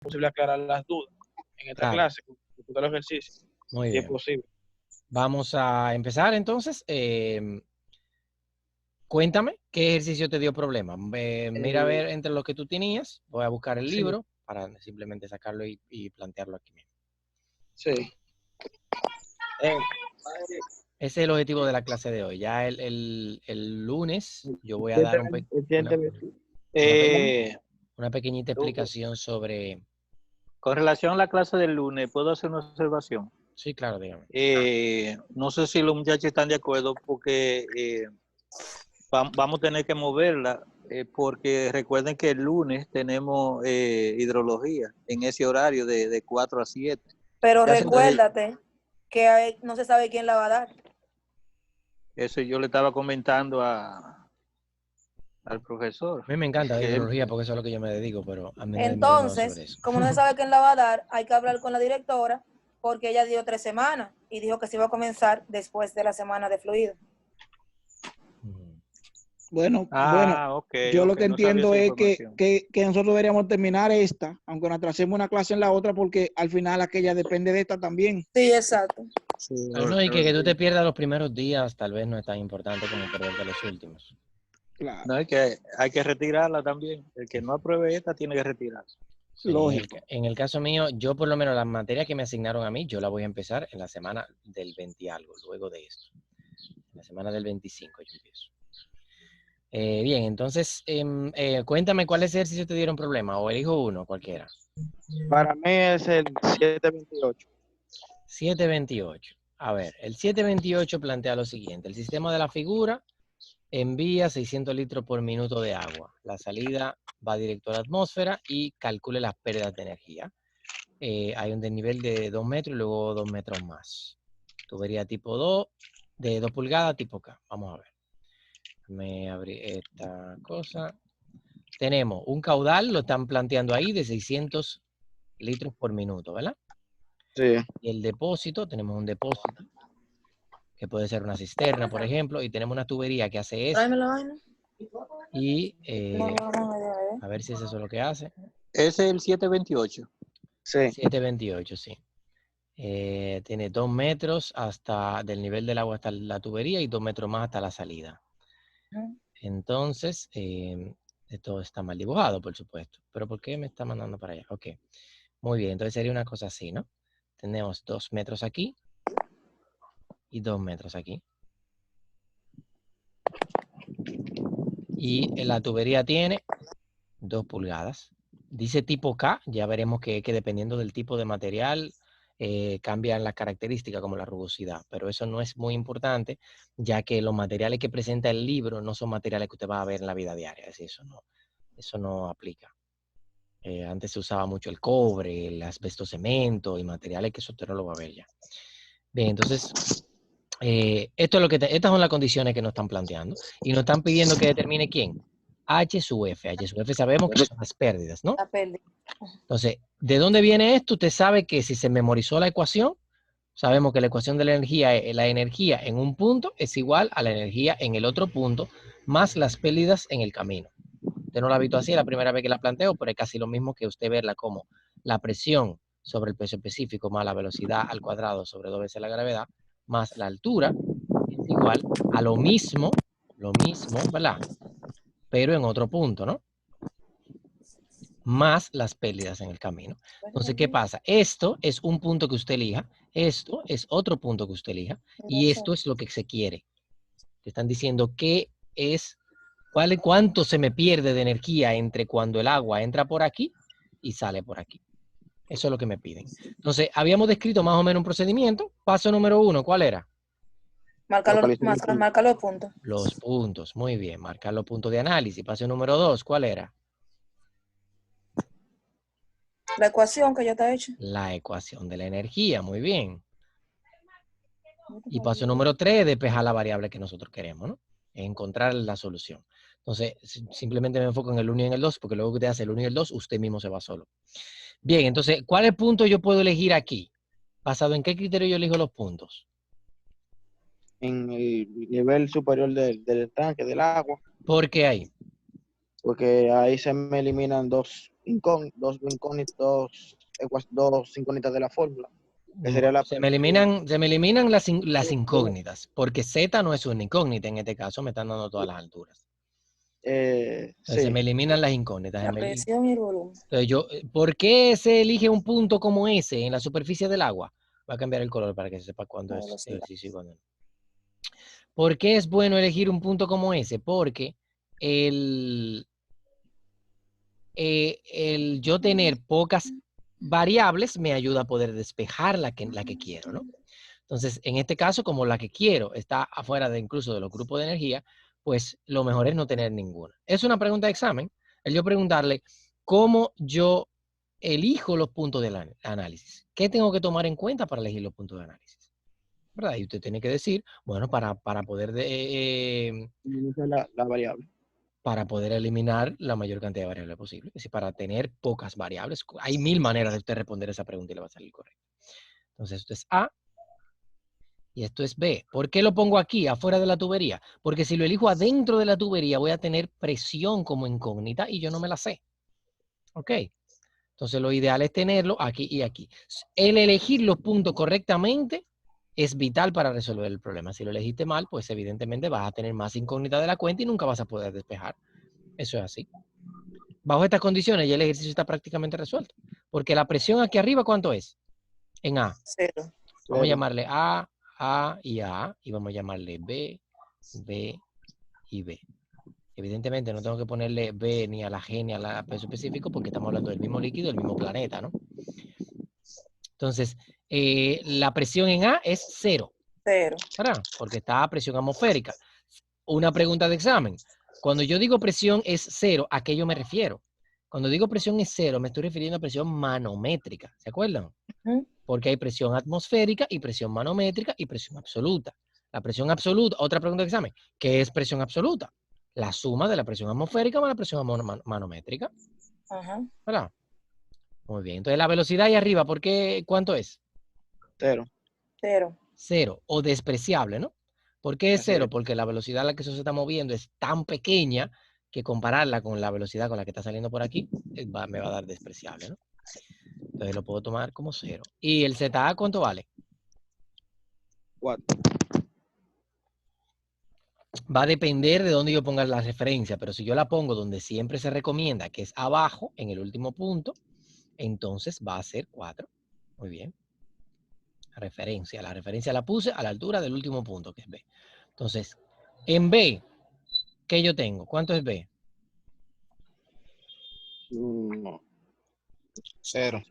posible aclarar las dudas en esta Claro. clase, con los ejercicios, Muy si es bien. posible. Vamos a empezar entonces. Cuéntame qué ejercicio te dio problema. Mira a ver entre los que tú tenías. Voy a buscar el Sí, libro para simplemente sacarlo y plantearlo aquí mismo. sí. Ese es el objetivo de la clase de hoy. Ya el lunes yo voy a dar una pequeñita explicación sobre... Con relación a la clase del lunes, ¿puedo hacer una observación? Sí, claro, dígame. No sé si los muchachos están de acuerdo porque vamos a tener que moverla porque recuerden que el lunes tenemos hidrología en ese horario de 4 a 7. Pero Ya se- recuérdate que no se sabe quién la va a dar. Eso yo le estaba comentando al profesor. A mí me encanta la Que hidrología porque eso es a lo que yo me dedico, pero a mí nadie me dijo nada sobre Entonces, eso. como no se sabe quién la va a dar, hay que hablar con la directora porque ella dio 3 semanas y dijo que se iba a comenzar después de la semana de fluido. Bueno, okay, yo lo que no sabía entiendo esa es información. que nosotros deberíamos terminar esta, aunque nos atrasemos una clase en la otra, porque al final aquella depende de esta también. Sí, exacto. Sí, No, y que tú te pierdas los primeros días tal vez no es tan importante como perderte los últimos. Claro, No, es que hay que retirarla también. El que no apruebe esta tiene que retirarse. Sí, lógico. en el caso mío, yo por lo menos las materias que me asignaron a mí, yo la voy a empezar en la semana del 20 y algo, luego de esto. En la semana del 25 yo empiezo. Bien, entonces, cuéntame cuáles ejercicios te dieron problema, o elijo uno, cualquiera. Para mí es el 728. 728. A ver, el 728 plantea lo siguiente. El sistema de la figura envía 600 litros por minuto de agua. La salida va directo a la atmósfera y calcule las pérdidas de energía. Hay un desnivel de 2 metros y luego 2 metros más. Tubería tipo 2, de 2 pulgadas tipo K. Vamos a ver. Me abrí esta cosa. Tenemos un caudal, lo están planteando ahí, de 600 litros por minuto, ¿verdad? Sí. Y el depósito, tenemos un depósito, que puede ser una cisterna, por ejemplo, y tenemos una tubería que hace eso. Tráeme la vaina. Y a ver si es eso lo que hace. Ese es el 728. Sí. 728, sí. Tiene 2 metros hasta del nivel del agua hasta la tubería y 2 metros más hasta la salida. Entonces, esto está mal dibujado, por supuesto. ¿Pero por qué me está mandando para allá? Ok. Muy bien, entonces sería una cosa así, ¿no? Tenemos 2 metros aquí y 2 metros aquí. Y la tubería tiene 2 pulgadas. Dice tipo K, ya veremos que dependiendo del tipo de material cambian las características como la rugosidad, pero eso no es muy importante, ya que los materiales que presenta el libro no son materiales que usted va a ver en la vida diaria, es decir, eso no aplica. Antes se usaba mucho el cobre, el asbestocemento y materiales que usted no lo va a ver ya. Bien, entonces, estas son las condiciones que nos están planteando y nos están pidiendo que determine quién. H sub F. H sub F sabemos que son las pérdidas, ¿no? La pérdida. Entonces, ¿de dónde viene esto? Usted sabe que si se memorizó la ecuación, sabemos que la ecuación de la energía en un punto es igual a la energía en el otro punto, más las pérdidas en el camino. Usted no la ha visto así, es la primera vez que la planteo, pero es casi lo mismo que usted verla como la presión sobre el peso específico más la velocidad al cuadrado sobre 2 veces la gravedad, más la altura, es igual a lo mismo, ¿verdad? Pero en otro punto, ¿no? Más las pérdidas en el camino. Entonces, ¿qué pasa? Esto es un punto que usted elija, esto es otro punto que usted elija, y esto es lo que se quiere. Te están diciendo qué es, cuánto se me pierde de energía entre cuando el agua entra por aquí y sale por aquí. Eso es lo que me piden. Entonces, habíamos descrito más o menos un procedimiento. Paso número 1, ¿cuál era? Marca los puntos. Los puntos, muy bien. Marcar los puntos de análisis. Paso número 2, ¿cuál era? La ecuación que ya está hecha. La ecuación de la energía, muy bien. Y paso número 3, despejar la variable que nosotros queremos, ¿no? Encontrar la solución. Entonces, simplemente me enfoco en el 1 y en el 2, porque luego que usted hace el 1 y el 2, usted mismo se va solo. Bien, entonces, ¿cuáles puntos yo puedo elegir aquí? ¿Basado en qué criterio yo elijo los puntos? En el nivel superior del tanque, del agua, ¿Por qué ahí? porque ahí se me eliminan dos dos incógnitos, dos incógnitas de la fórmula. Que sería la Se me eliminan las incógnitas, porque Z no es una incógnita en este caso, me están dando todas las alturas. Entonces se sí. me eliminan las incógnitas. La presión y el volumen. Entonces ¿por qué se elige un punto como ese en la superficie del agua? Va a cambiar el color para que se sepa cuándo La es velocidad. ejercicio y cuándo no. ¿Por qué es bueno elegir un punto como ese? Porque el yo tener pocas variables me ayuda a poder despejar la que quiero, ¿no? Entonces, en este caso, como la que quiero está afuera de incluso de los grupos de energía, pues lo mejor es no tener ninguna. Es una pregunta de examen. El yo preguntarle cómo yo elijo los puntos del análisis. ¿Qué tengo que tomar en cuenta para elegir los puntos de análisis? ¿Verdad? Y usted tiene que decir, bueno, para poder La variable. para poder eliminar la mayor cantidad de variables posible. Es decir, para tener pocas variables. Hay 1000 maneras de usted responder esa pregunta y le va a salir correcto. Entonces, esto es A y esto es B. ¿Por qué lo pongo aquí, afuera de la tubería? Porque si lo elijo adentro de la tubería, voy a tener presión como incógnita y yo no me la sé. ¿Ok? Entonces, lo ideal es tenerlo aquí y aquí. El elegir los puntos correctamente es vital para resolver el problema. Si lo elegiste mal, pues evidentemente vas a tener más incógnita de la cuenta y nunca vas a poder despejar. Eso es así. Bajo estas condiciones ya el ejercicio está prácticamente resuelto. Porque la presión aquí arriba, ¿cuánto es? En A. 0. Vamos a llamarle A y A. Y vamos a llamarle B, B y B. Evidentemente no tengo que ponerle B ni a la G ni a la peso específico porque estamos hablando del mismo líquido, del mismo planeta, ¿no? Entonces, la presión en A es 0. 0. ¿Verdad? Porque está a presión atmosférica. Una pregunta de examen. Cuando yo digo presión es 0, ¿a qué yo me refiero? Cuando digo presión es 0, me estoy refiriendo a presión manométrica. ¿Se acuerdan? Porque hay presión atmosférica y presión manométrica y presión absoluta. La presión absoluta, otra pregunta de examen. ¿Qué es presión absoluta? La suma de la presión atmosférica más la presión manométrica. Ajá. ¿Verdad? Muy bien. Entonces la velocidad ahí arriba, ¿por qué? ¿Cuánto es? 0. 0. 0 o despreciable, ¿no? ¿Por qué es Así 0? es. Porque la velocidad a la que eso se está moviendo es tan pequeña que compararla con la velocidad con la que está saliendo por aquí me va a dar despreciable, ¿no? Entonces lo puedo tomar como 0. ¿Y el ZA cuánto vale? 4. Va a depender de dónde yo ponga la referencia, pero si yo la pongo donde siempre se recomienda, que es abajo, en el último punto, entonces va a ser 4. Muy bien. La referencia la puse a la altura del último punto, que es B. Entonces, en B, ¿qué yo tengo? ¿Cuánto es B? No. 0.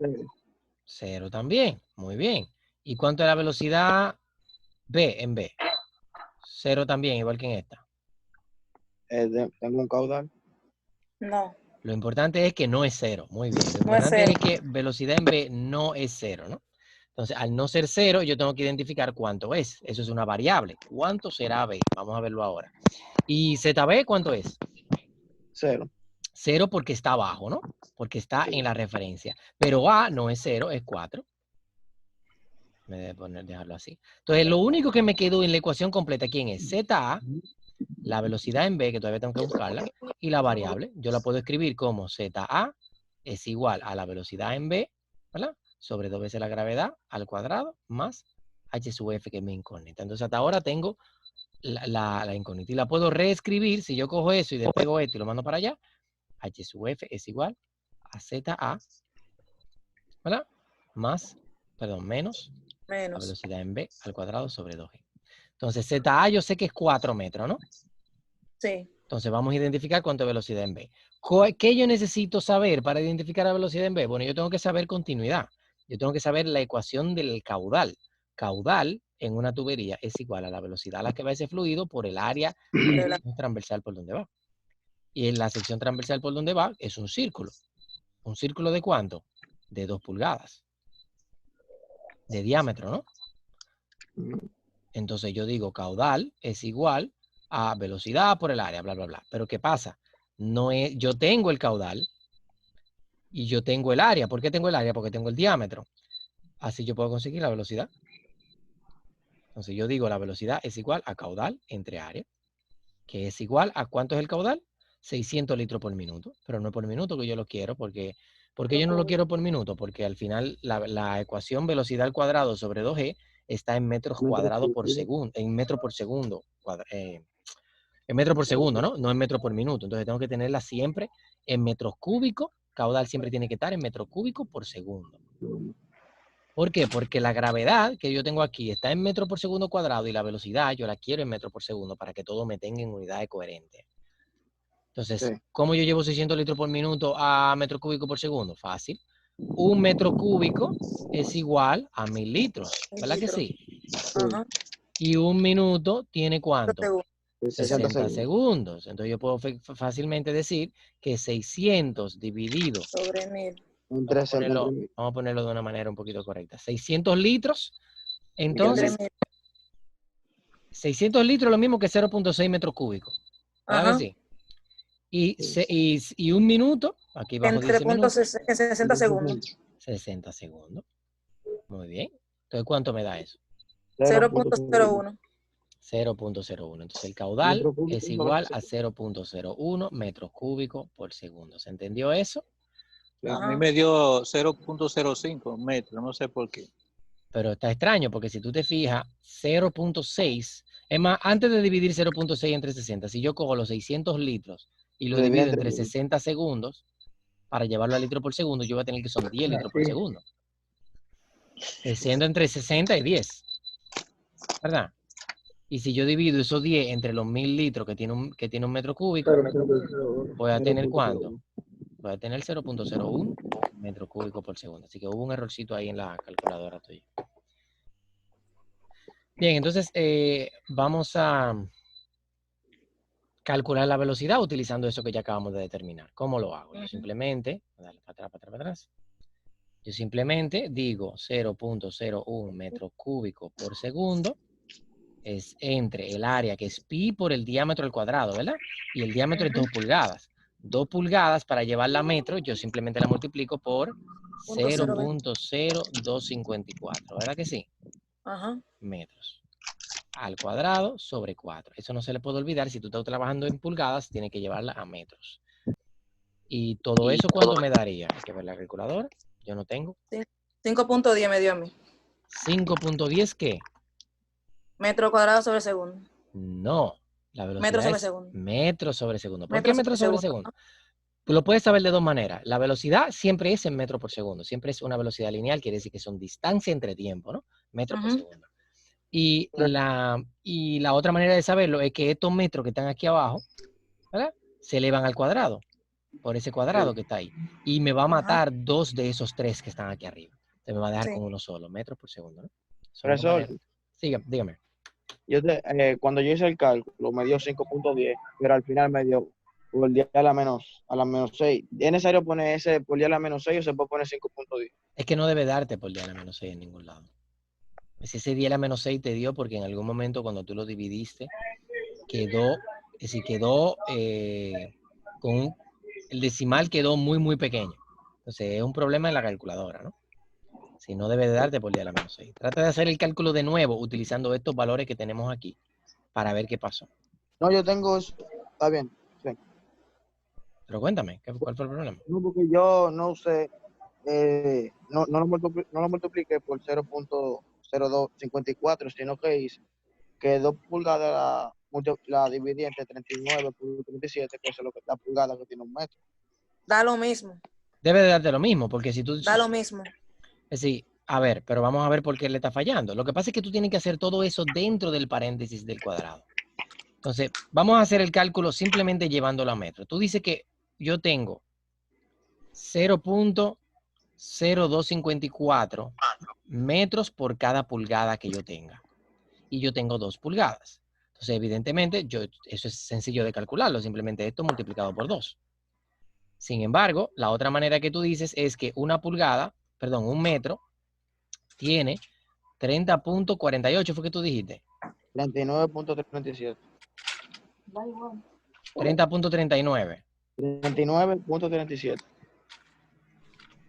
0 también. Muy bien. ¿Y cuánto es la velocidad B en B? 0 también, igual que en esta. Tengo un caudal. No. Lo importante es que no es 0. Muy bien. Lo No es importante 0. es que velocidad en B no es 0, ¿no? Entonces, al no ser 0, yo tengo que identificar cuánto es. Eso es una variable. ¿Cuánto será B? Vamos a verlo ahora. ¿Y ZB cuánto es? 0. 0 porque está abajo, ¿no? Porque está en la referencia. Pero A no es 0, es 4. Me debe dejarlo así. Entonces, lo único que me quedó en la ecuación completa, ¿quién es? ZA, la velocidad en B, que todavía tengo que buscarla, y la variable. Yo la puedo escribir como ZA es igual a la velocidad en B, ¿verdad? Sobre 2 veces la gravedad al cuadrado más h sub f, que es mi incógnita. Entonces, hasta ahora tengo la incógnita. Y la puedo reescribir. Si yo cojo eso y despego esto y lo mando para allá, h sub f es igual a ZA, ¿verdad? Menos la velocidad en B al cuadrado sobre 2G. Entonces, ZA yo sé que es 4 metros, ¿no? Sí. Entonces, vamos a identificar cuánto es velocidad en B. ¿Qué yo necesito saber para identificar la velocidad en B? Bueno, yo tengo que saber continuidad. Yo tengo que saber la ecuación del caudal. Caudal en una tubería es igual a la velocidad a la que va ese fluido por el área transversal por donde va. Y en la sección transversal por donde va es un círculo. ¿Un círculo de cuánto? De 2 pulgadas. De diámetro, ¿no? Entonces yo digo caudal es igual a velocidad por el área, bla, bla, bla. Pero ¿qué pasa? No es, yo tengo el caudal y yo tengo el área. ¿Por qué tengo el área? Porque tengo el diámetro. Así yo puedo conseguir la velocidad. Entonces yo digo la velocidad es igual a caudal entre área, que es igual a ¿cuánto es el caudal? 600 litros por minuto, pero no por minuto que yo lo quiero, porque yo no lo quiero por minuto, porque al final la ecuación velocidad al cuadrado sobre 2G está en metros cuadrados por segundo, en metro por segundo, en metro por segundo, ¿no? No en metro por minuto. Entonces tengo que tenerla siempre en metros cúbicos, caudal siempre tiene que estar en metros cúbicos por segundo. ¿Por qué? Porque la gravedad que yo tengo aquí está en metro por segundo cuadrado y la velocidad yo la quiero en metro por segundo para que todo me tenga en unidades coherentes. Entonces, Sí. ¿cómo yo llevo 600 litros por minuto a metro cúbico por segundo? Fácil. Un metro cúbico es igual a 1000 litros, ¿verdad que sí? Ajá. Y un minuto tiene ¿cuánto? 60 segundos. segundos. Entonces yo puedo fácilmente decir que 600 dividido, Sobre 1000. Entre vamos a ponerlo de una manera un poquito correcta. 600 litros, Entre entonces 1000. 600 litros es lo mismo que 0.6 metros cúbicos. ¿Verdad Ajá. que sí? Y un minuto, aquí abajo Entre dice minuto, 60 segundos. 60 segundos. Muy bien. Entonces, ¿cuánto me da eso? 0.01. 0.01. Entonces, el caudal Metro cúbico es igual a 0.01 metros cúbicos por segundo. ¿Se entendió eso? A mí me dio 0.05 metros, no sé por qué. Pero está extraño porque si tú te fijas, 0.6, es más, antes de dividir 0.6 entre 60, si yo cojo los 600 litros y lo divido entre 60 segundos, para llevarlo a litro por segundo, yo voy a tener que son 10 litros por segundo. Siendo entre 60 y 10. ¿Verdad? Y si yo divido esos 10 entre los 1000 litros que tiene un metro cúbico, voy a tener ¿cuánto? Voy a tener 0.01 metro cúbico por segundo. Así que hubo un errorcito ahí en la calculadora tuya. Bien, entonces vamos a calcular la velocidad utilizando eso que ya acabamos de determinar. ¿Cómo lo hago? Yo simplemente, dale para atrás, para atrás, para atrás. Yo simplemente digo 0.01 metros cúbicos por segundo es entre el área que es pi por el diámetro al cuadrado, ¿verdad? Y el diámetro es 2 pulgadas. 2 pulgadas para llevarla a metro, yo simplemente la multiplico por 0.0254, ¿verdad que sí? Ajá. Metros al cuadrado sobre 4. Eso no se le puede olvidar. Si tú estás trabajando en pulgadas, tienes que llevarla a metros. ¿Y todo eso cuánto me daría? Hay que ver la calculadora. Yo no tengo. 5.10 me dio a mí. 5.10 ¿qué? Metro cuadrado sobre segundo. No. La velocidad Metro sobre es segundo. metros sobre segundo. ¿Por Metro qué metros sobre segundo? Tú lo puedes saber de dos maneras. La velocidad siempre es en metros por segundo. Siempre es una velocidad lineal. Quiere decir que son distancia entre tiempo, ¿no? Metros por segundo. Y la otra manera de saberlo es que estos metros que están aquí abajo, ¿verdad? Se elevan al cuadrado, por ese cuadrado que está ahí. Y me va a matar 2 de esos 3 que están aquí arriba. Se me va a dejar con uno solo, metros por segundo, ¿no? Profesor, dígame. Cuando yo hice el cálculo me dio 5.10, pero al final me dio por día a la menos 6. ¿Es necesario poner ese por día a la menos 6 o se puede poner 5.10? Es que no debe darte por día a la menos 6 en ningún lado. Si ese día a la menos 6 te dio porque en algún momento cuando tú lo dividiste, quedó con el decimal quedó muy, muy pequeño. Entonces es un problema en la calculadora, ¿no? Si no debe de darte por día a la menos 6. Trata de hacer el cálculo de nuevo utilizando estos valores que tenemos aquí para ver qué pasó. No, yo tengo eso. Está bien. Sí. Pero cuéntame, ¿cuál fue el problema? No, porque yo no usé, no lo multipliqué por 0.0254, sino que hice que 2 pulgadas la dividí entre 39 por 37, que es lo que la pulgada que tiene un metro. Da lo mismo. Debe de darte lo mismo, porque si tú... Da lo mismo. Es decir, a ver, pero vamos a ver por qué le está fallando. Lo que pasa es que tú tienes que hacer todo eso dentro del paréntesis del cuadrado. Entonces, vamos a hacer el cálculo simplemente llevándolo a metro. Tú dices que yo tengo 0.0254 metros por cada pulgada que yo tenga. Y yo tengo 2 pulgadas. Entonces, evidentemente, eso es sencillo de calcularlo. Simplemente esto multiplicado por 2. Sin embargo, la otra manera que tú dices es que un metro tiene 30.48, ¿fue que tú dijiste? 39.37. 30.39. 39.37.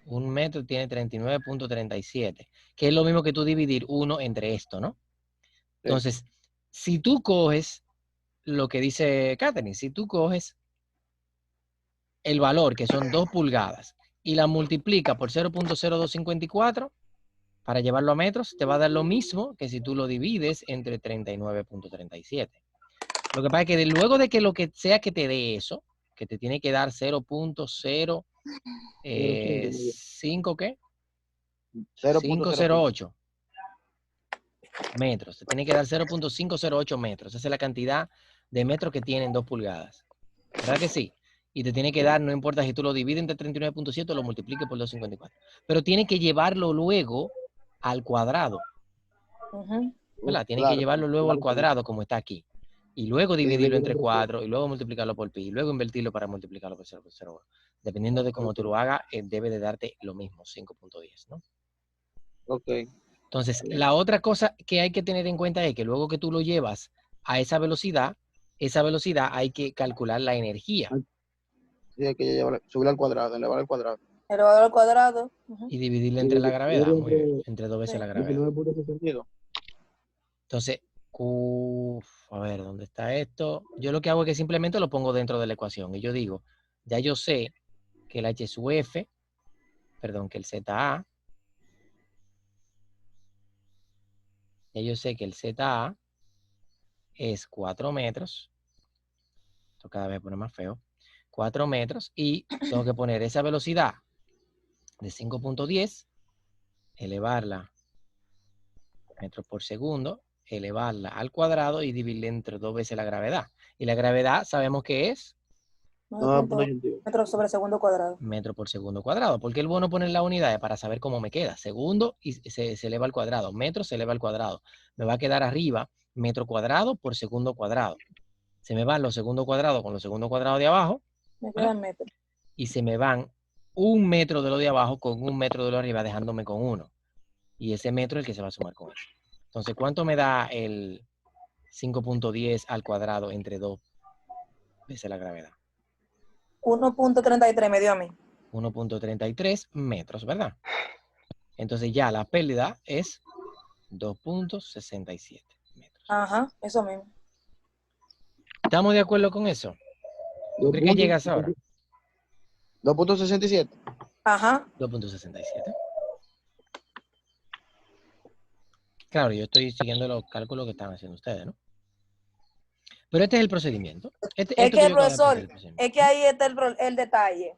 Un metro tiene 39.37, que es lo mismo que tú dividir 1 entre esto, ¿no? Entonces, si tú coges lo que dice Catherine, si tú coges el valor, que son 2 pulgadas, y la multiplica por 0.0254 para llevarlo a metros, te va a dar lo mismo que si tú lo divides entre 39.37. Lo que pasa es que luego de que lo que sea que te dé eso, que te tiene que dar 0.05, ¿qué? 508 metros. Te tiene que dar 0.508 metros. Esa es la cantidad de metros que tienen 2 pulgadas. ¿Verdad que sí? Y te tiene que dar, no importa si tú lo divides entre 39.7 o lo multipliques por 254. Pero tiene que llevarlo luego al cuadrado. ¿Verdad? Tiene que llevarlo luego al cuadrado como está aquí. Y luego dividirlo entre 4, y luego multiplicarlo por pi, y luego invertirlo para multiplicarlo por 0.01. Dependiendo de cómo tú lo hagas, debe de darte lo mismo, 5.10, ¿no? Ok. Entonces, la otra cosa que hay que tener en cuenta es que luego que tú lo llevas a esa velocidad hay que calcular la energía Sí, hay que subirlo al cuadrado, elevar al cuadrado. Elevado al cuadrado. y dividirla entre la gravedad, muy bien, entre 2 veces la gravedad. 19.62. Entonces, a ver, ¿dónde está esto? Yo lo que hago es que simplemente lo pongo dentro de la ecuación y yo digo, ya yo sé que el H sub F, perdón, que el ZA, ya yo sé que el ZA es 4 metros. Esto cada vez pone más feo. 4 metros y tengo que poner esa velocidad de 5.10, elevarla metros por segundo, elevarla al cuadrado y dividirla entre 2 veces la gravedad. Y la gravedad sabemos que es 9.8 metros sobre segundo cuadrado. metro por segundo cuadrado. ¿Por qué es bueno poner la unidad? Para saber cómo me queda. Segundo y se eleva al cuadrado. Metro se eleva al cuadrado. Me va a quedar arriba metro cuadrado por segundo cuadrado. Se me van los segundos cuadrados con los segundos cuadrados de abajo. Me quedan metros. Y se me van 1 metro de lo de abajo con 1 metro de lo de arriba, dejándome con 1. Y ese metro es el que se va a sumar con eso. Entonces, ¿cuánto me da el 5.10 al cuadrado entre 2 veces la gravedad? 1.33 me dio a mí. 1.33 metros, ¿verdad? Entonces ya la pérdida es 2.67 metros. Ajá, eso mismo. ¿Estamos de acuerdo con eso? ¿Tú crees que llegas ahora? 2.67. Ajá. 2.67. Claro, yo estoy siguiendo los cálculos que están haciendo ustedes, ¿no? Pero este es el procedimiento. Es que, profesor, es que ahí está el detalle.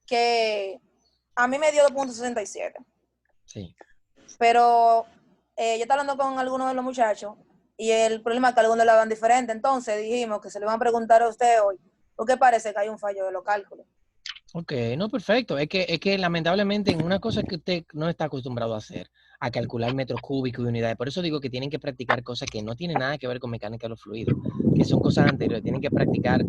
Que a mí me dio 2.67. Sí. Pero yo estaba hablando con algunos de los muchachos y el problema es que algunos lo hagan diferente. Entonces dijimos que se le van a preguntar a usted hoy, porque parece que hay un fallo de los cálculos. Ok, no, perfecto. Es que lamentablemente en una cosa que usted no está acostumbrado a hacer, a calcular metros cúbicos y unidades. Por eso digo que tienen que practicar cosas que no tienen nada que ver con mecánica de los fluidos, que son cosas anteriores. Tienen que practicar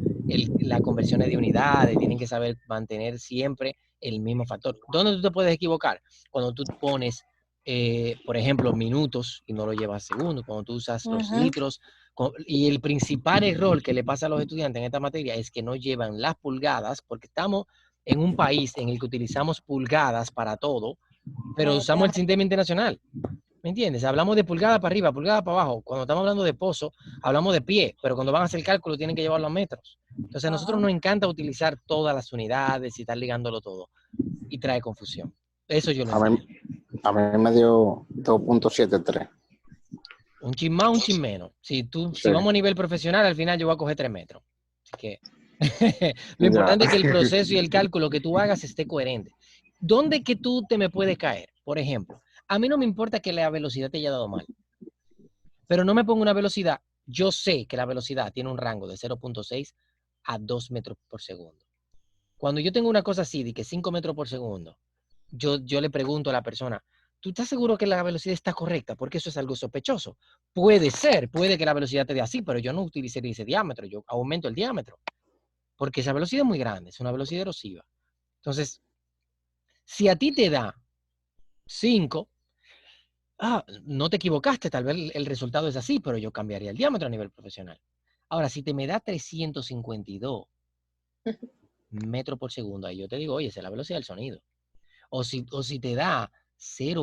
las conversiones de unidades, tienen que saber mantener siempre el mismo factor. ¿Dónde tú te puedes equivocar? Cuando tú pones, por ejemplo, minutos y no lo llevas a segundos, cuando tú usas los litros. Y el principal error que le pasa a los estudiantes en esta materia es que no llevan las pulgadas, porque estamos en un país en el que utilizamos pulgadas para todo, pero usamos el sistema internacional. ¿Me entiendes? Hablamos de pulgada para arriba, pulgada para abajo. Cuando estamos hablando de pozo, hablamos de pie, pero cuando van a hacer el cálculo tienen que llevarlo a metros. Entonces a nosotros nos encanta utilizar todas las unidades y estar ligándolo todo. Y trae confusión. Eso yo lo entiendo. A mí me dio 2.73. Un chin más, un chin menos. Si vamos a nivel profesional, al final yo voy a coger 3 metros. Así que lo importante es que el proceso y el cálculo que tú hagas esté coherente. ¿Dónde que tú te me puedes caer? Por ejemplo, a mí no me importa que la velocidad te haya dado mal, pero no me pongo una velocidad. Yo sé que la velocidad tiene un rango de 0.6 a 2 metros por segundo. Cuando yo tengo una cosa así, de que 5 metros por segundo, yo le pregunto a la persona, ¿tú estás seguro que la velocidad está correcta? Porque eso es algo sospechoso. Puede ser, puede que la velocidad te dé así, pero yo no utilizaría ese diámetro, yo aumento el diámetro. Porque esa velocidad es muy grande, es una velocidad erosiva. Entonces, si a ti te da 5, no te equivocaste, tal vez el resultado es así, pero yo cambiaría el diámetro a nivel profesional. Ahora, si te me da 352 metros por segundo, ahí yo te digo, oye, esa es la velocidad del sonido. O si te da 0.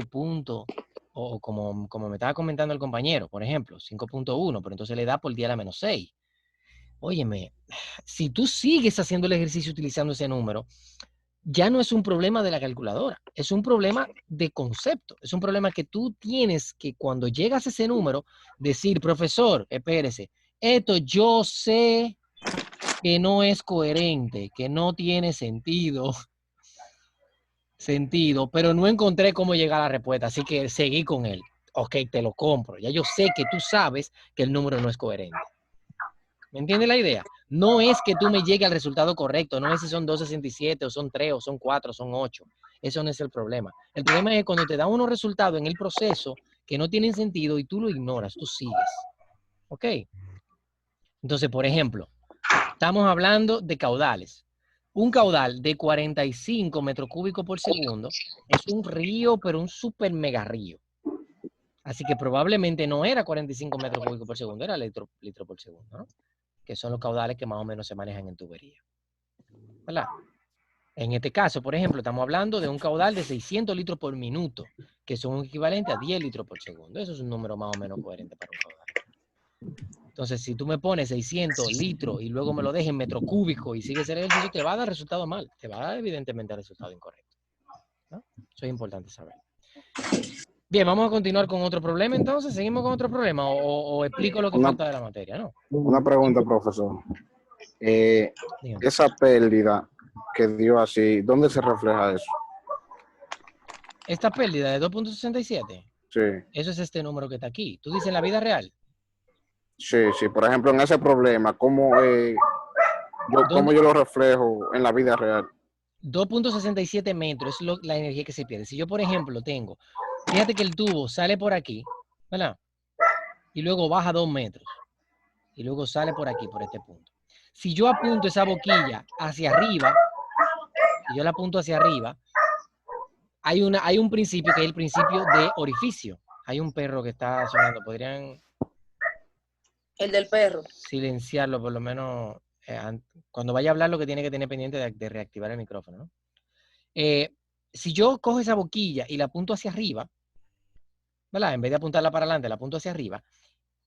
O como me estaba comentando el compañero, por ejemplo, 5.1, pero entonces le da por 10 a la menos 6. óyeme, si tú sigues haciendo el ejercicio utilizando ese número, ya no es un problema de la calculadora, es un problema de concepto, es un problema que tú tienes que cuando llegas a ese número, decir, profesor, espérese, esto yo sé que no es coherente, que no tiene sentido, pero no encontré cómo llegar a la respuesta, así que seguí con él. Ok, te lo compro, ya yo sé que tú sabes que el número no es coherente. ¿Me entiendes la idea? No es que tú me llegues al resultado correcto, no es si son 2.67 o son 3 o son 4 o son 8. Eso no es el problema. El problema es cuando te dan unos resultados en el proceso que no tienen sentido y tú lo ignoras, tú sigues. ¿Ok? Entonces, por ejemplo, estamos hablando de caudales. Un caudal de 45 metros cúbicos por segundo es un río, pero un super mega río. Así que probablemente no era 45 metros cúbicos por segundo, era litro por segundo, ¿no? Que son los caudales que más o menos se manejan en tubería. ¿Verdad? En este caso, por ejemplo, estamos hablando de un caudal de 600 litros por minuto, que son equivalentes a 10 litros por segundo. Eso es un número más o menos coherente para un caudal. Entonces, si tú me pones 600 litros y luego me lo dejes en metro cúbico y sigues el ejercicio, te va a dar resultado mal. Te va a dar evidentemente el resultado incorrecto, ¿no? Eso es importante saber. Bien, vamos a continuar con otro problema entonces. ¿Seguimos con otro problema o explico lo que falta de la materia? ¿No? Una pregunta, profesor. Dígame. Esa pérdida que dio así, ¿dónde se refleja eso? Esta pérdida de 2.67, Sí, eso es este número que está aquí. ¿Tú dices en la vida real? sí. Por ejemplo, en ese problema, ¿cómo yo lo reflejo en la vida real? 2.67 metros es la energía que se pierde. Si yo, por ejemplo, tengo, fíjate que el tubo sale por aquí, ¿verdad? Y luego baja 2 metros. Y luego sale por aquí, por este punto. Si yo apunto esa boquilla hacia arriba, si yo la apunto hacia arriba, hay un principio que es el principio de orificio. Hay un perro que está sonando. ¿Podrían El del perro. silenciarlo por lo menos? Cuando vaya a hablar, lo que tiene que tener pendiente de reactivar el micrófono, ¿no? Si yo cojo esa boquilla y la apunto hacia arriba, ¿verdad? En vez de apuntarla para adelante, la apunto hacia arriba,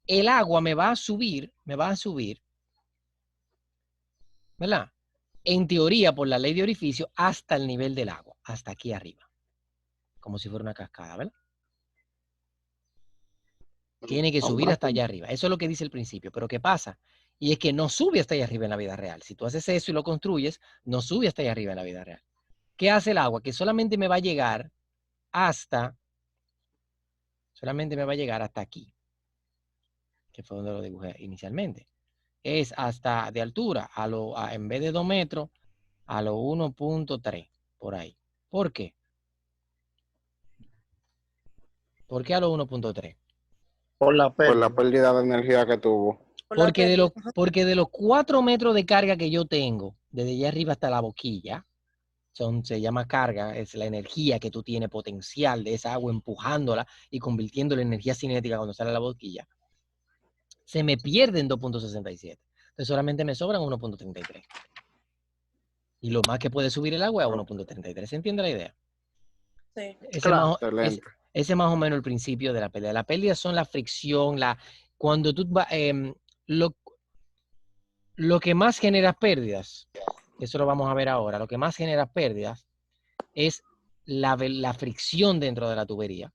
el agua me va a subir, ¿verdad? En teoría, por la ley de orificio, hasta el nivel del agua, hasta aquí arriba. Como si fuera una cascada, ¿verdad? Tiene que subir hasta allá arriba. Eso es lo que dice el principio. Pero ¿qué pasa? Y es que no sube hasta allá arriba en la vida real. Si tú haces eso y lo construyes, no sube hasta allá arriba en la vida real. ¿Qué hace el agua? Que solamente me va a llegar hasta aquí, que fue donde lo dibujé inicialmente. Es hasta de altura, en vez de 2 metros, a lo 1.3, por ahí. ¿Por qué? ¿Por qué a lo 1.3? Por la Por la pérdida. pérdida de energía que tuvo. Porque de los 4 metros de carga que yo tengo, desde allá arriba hasta la boquilla, se llama carga, es la energía que tú tienes potencial de esa agua empujándola y convirtiéndola en energía cinética cuando sale a la boquilla, se me pierde en 2.67. Entonces solamente me sobran 1.33. Y lo más que puede subir el agua es a 1.33. ¿Se entiende la idea? Sí. Claro. Excelente. Ese es más o menos el principio de la pérdida. La pérdida son la fricción, cuando tú lo que más genera pérdidas, eso lo vamos a ver ahora, lo que más genera pérdidas es la fricción dentro de la tubería,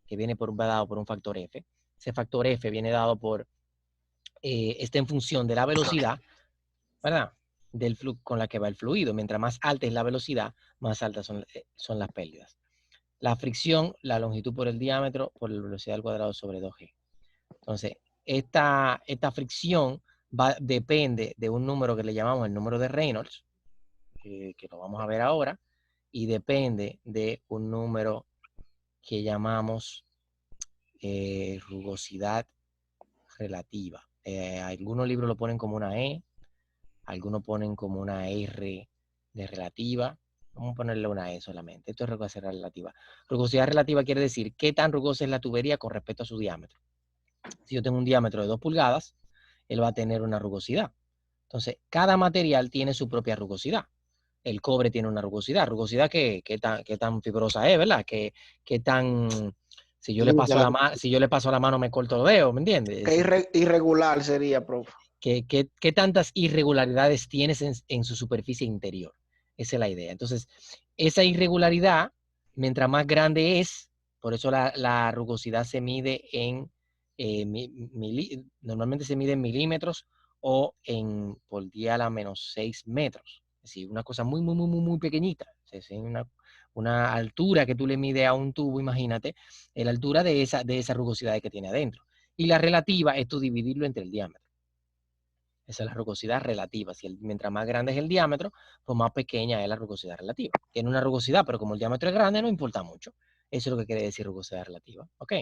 que viene dado por un factor F. Ese factor F viene dado está en función de la velocidad, ¿verdad? Del flujo con la que va el fluido. Mientras más alta es la velocidad, más altas son las pérdidas. La fricción, la longitud por el diámetro, por la velocidad al cuadrado sobre 2G. Entonces, esta fricción depende de un número que le llamamos el número de Reynolds, que lo vamos a ver ahora, y depende de un número que llamamos rugosidad relativa. Algunos libros lo ponen como una E, algunos ponen como una R de relativa. Vamos a ponerle una E solamente. Esto es rugosidad relativa. Rugosidad relativa quiere decir qué tan rugosa es la tubería con respecto a su diámetro. Si yo tengo un diámetro de 2 pulgadas, él va a tener una rugosidad. Entonces, cada material tiene su propia rugosidad. El cobre tiene una rugosidad. Rugosidad que tan fibrosa es, ¿verdad? Que tan... Si yo le paso la mano, me corto el dedo, ¿me entiendes? Que irregular sería, profe. qué tantas irregularidades tienes en su superficie interior. Esa es la idea. Entonces, esa irregularidad, mientras más grande es, por eso la rugosidad se mide en, normalmente se mide en milímetros o por 10⁻⁶ metros. Es decir, una cosa muy, muy, muy, muy, muy pequeñita. Es decir, una altura que tú le mides a un tubo, imagínate, la altura de esa rugosidad que tiene adentro. Y la relativa es tú dividirlo entre el diámetro. Esa es la rugosidad relativa. Mientras más grande es el diámetro, pues más pequeña es la rugosidad relativa. Tiene una rugosidad, pero como el diámetro es grande, no importa mucho. Eso es lo que quiere decir rugosidad relativa. ¿Ok?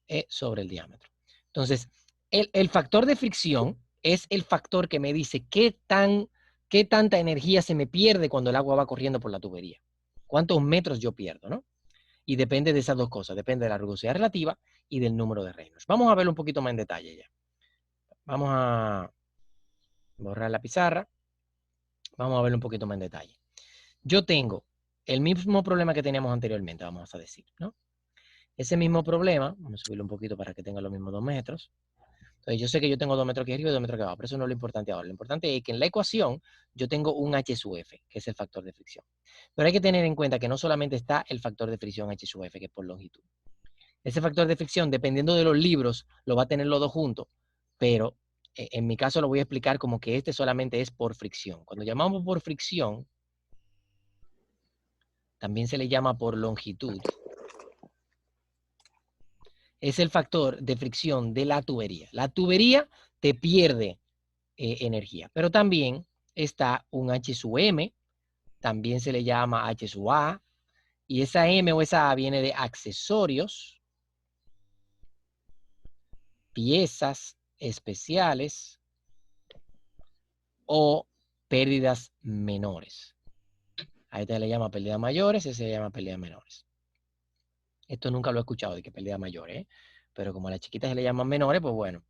Es sobre el diámetro. Entonces, el factor de fricción es el factor que me dice qué tanta energía se me pierde cuando el agua va corriendo por la tubería. Cuántos metros yo pierdo, ¿no? Y depende de esas dos cosas. Depende de la rugosidad relativa y del número de Reynolds. Vamos a verlo un poquito más en detalle ya. Vamos a borrar la pizarra. Vamos a verlo un poquito más en detalle. Yo tengo el mismo problema que teníamos anteriormente, vamos a decir, ¿no? Ese mismo problema, vamos a subirlo un poquito para que tenga los mismos 2 metros. Entonces, yo sé que yo tengo 2 metros aquí arriba y 2 metros aquí abajo, pero eso no es lo importante ahora. Lo importante es que en la ecuación yo tengo un H sub F, que es el factor de fricción. Pero hay que tener en cuenta que no solamente está el factor de fricción H sub F, que es por longitud. Ese factor de fricción, dependiendo de los libros, lo va a tener los dos juntos, pero en mi caso lo voy a explicar como que este solamente es por fricción. Cuando llamamos por fricción, también se le llama por longitud. Es el factor de fricción de la tubería. La tubería te pierde energía, pero también está un H sub M, también se le llama H sub A, y esa M o esa A viene de accesorios, piezas especiales o pérdidas menores. A esta le llama pérdidas mayores, ese se llama pérdidas menores. Esto nunca lo he escuchado de que pérdidas mayores, ¿eh? Pero como a las chiquitas se le llaman menores, pues bueno,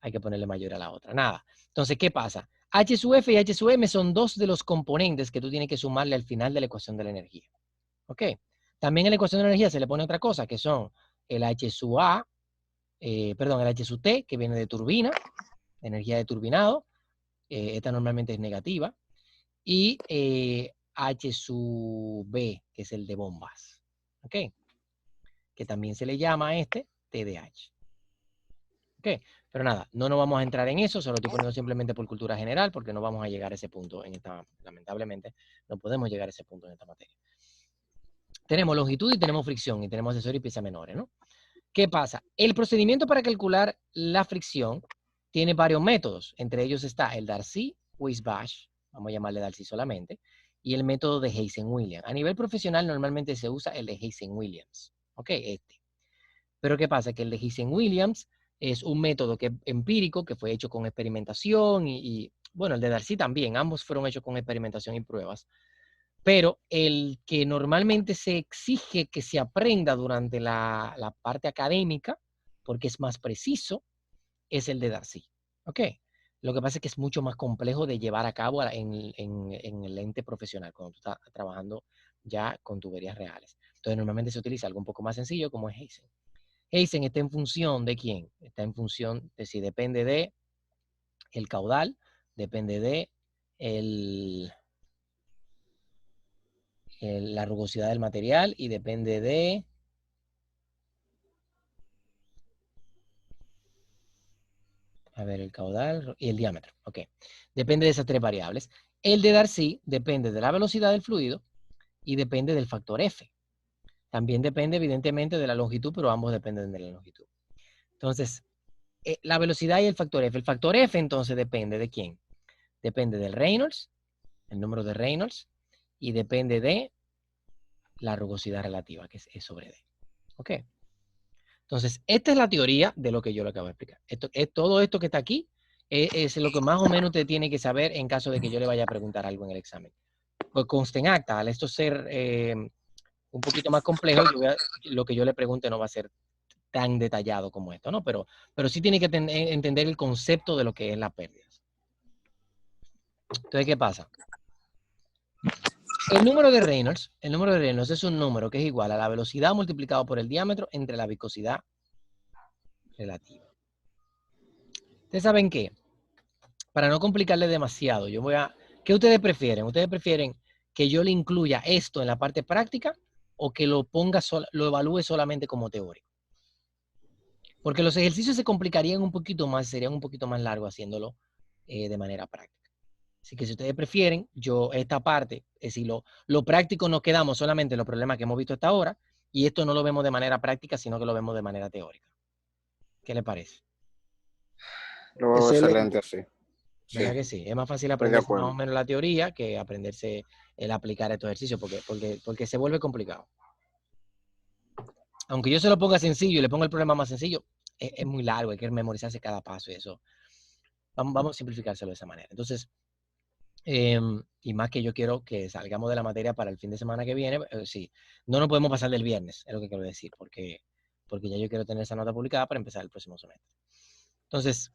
hay que ponerle mayor a la otra. Nada. Entonces, ¿qué pasa? H sub F y H sub M son dos de los componentes que tú tienes que sumarle al final de la ecuación de la energía. ¿Ok? También en la ecuación de la energía se le pone otra cosa, que son el H sub A, el H sub T, que viene de turbina, energía de turbinado. Esta normalmente es negativa. Y H sub B, que es el de bombas. ¿Ok? Que también se le llama a este TDH. ¿Ok? Pero nada, no nos vamos a entrar en eso, solo estoy poniendo simplemente por cultura general, porque no vamos a llegar a ese punto lamentablemente, no podemos llegar a ese punto en esta materia. Tenemos longitud y tenemos fricción, y tenemos accesorios y piezas menores, ¿no? ¿Qué pasa? El procedimiento para calcular la fricción tiene varios métodos. Entre ellos está el Darcy-Weisbach, vamos a llamarle Darcy solamente, y el método de Hazen-Williams. A nivel profesional normalmente se usa el de Hazen-Williams. ¿Ok? Pero ¿qué pasa? Que el de Hazen-Williams es un método empírico que fue hecho con experimentación y bueno, el de Darcy también. Ambos fueron hechos con experimentación y pruebas. Pero el que normalmente se exige que se aprenda durante la parte académica, porque es más preciso, es el de Darcy. ¿Ok? Lo que pasa es que es mucho más complejo de llevar a cabo en el ente profesional, cuando tú estás trabajando ya con tuberías reales. Entonces, normalmente se utiliza algo un poco más sencillo, como es Hazen. Hazen está en función de quién? Está en función de si depende de el caudal, depende de la rugosidad del material y depende de el caudal y el diámetro. Ok. Depende de esas tres variables. El de Darcy depende de la velocidad del fluido y depende del factor F. También depende, evidentemente, de la longitud, pero ambos dependen de la longitud. Entonces, la velocidad y el factor F. El factor F, entonces, depende de quién. Depende del Reynolds, el número de Reynolds, y depende de la rugosidad relativa, que es E sobre D. ¿Ok? Entonces, esta es la teoría de lo que yo le acabo de explicar. Todo esto que está aquí es lo que más o menos usted tiene que saber en caso de que yo le vaya a preguntar algo en el examen. Pues conste en acta, al esto ser un poquito más complejo, lo que yo le pregunte no va a ser tan detallado como esto, ¿no? Pero sí tiene que entender el concepto de lo que es la pérdida. Entonces, ¿qué pasa? El número de Reynolds es un número que es igual a la velocidad multiplicado por el diámetro entre la viscosidad relativa. ¿Ustedes saben qué? Para no complicarle demasiado, ¿qué ustedes prefieren? ¿Ustedes prefieren que yo le incluya esto en la parte práctica o que lo lo evalúe solamente como teórico? Porque los ejercicios se complicarían un poquito más, serían un poquito más largos haciéndolo de manera práctica. Así que si ustedes prefieren, esta parte, es decir, lo práctico nos quedamos solamente en los problemas que hemos visto hasta ahora y esto no lo vemos de manera práctica, sino que lo vemos de manera teórica. ¿Qué le parece? Lo veo excelente así. ¿Verdad que sí? Es más fácil Estoy de aprenderse acuerdo. más o menos la teoría que aprenderse el aplicar estos ejercicios porque se vuelve complicado. Aunque yo se lo ponga sencillo y le ponga el problema más sencillo, es muy largo, hay que memorizarse cada paso y eso. Vamos a simplificárselo de esa manera. Entonces, y más que yo quiero que salgamos de la materia para el fin de semana que viene, sí, no nos podemos pasar del viernes, es lo que quiero decir, porque ya yo quiero tener esa nota publicada para empezar el próximo semestre. Entonces,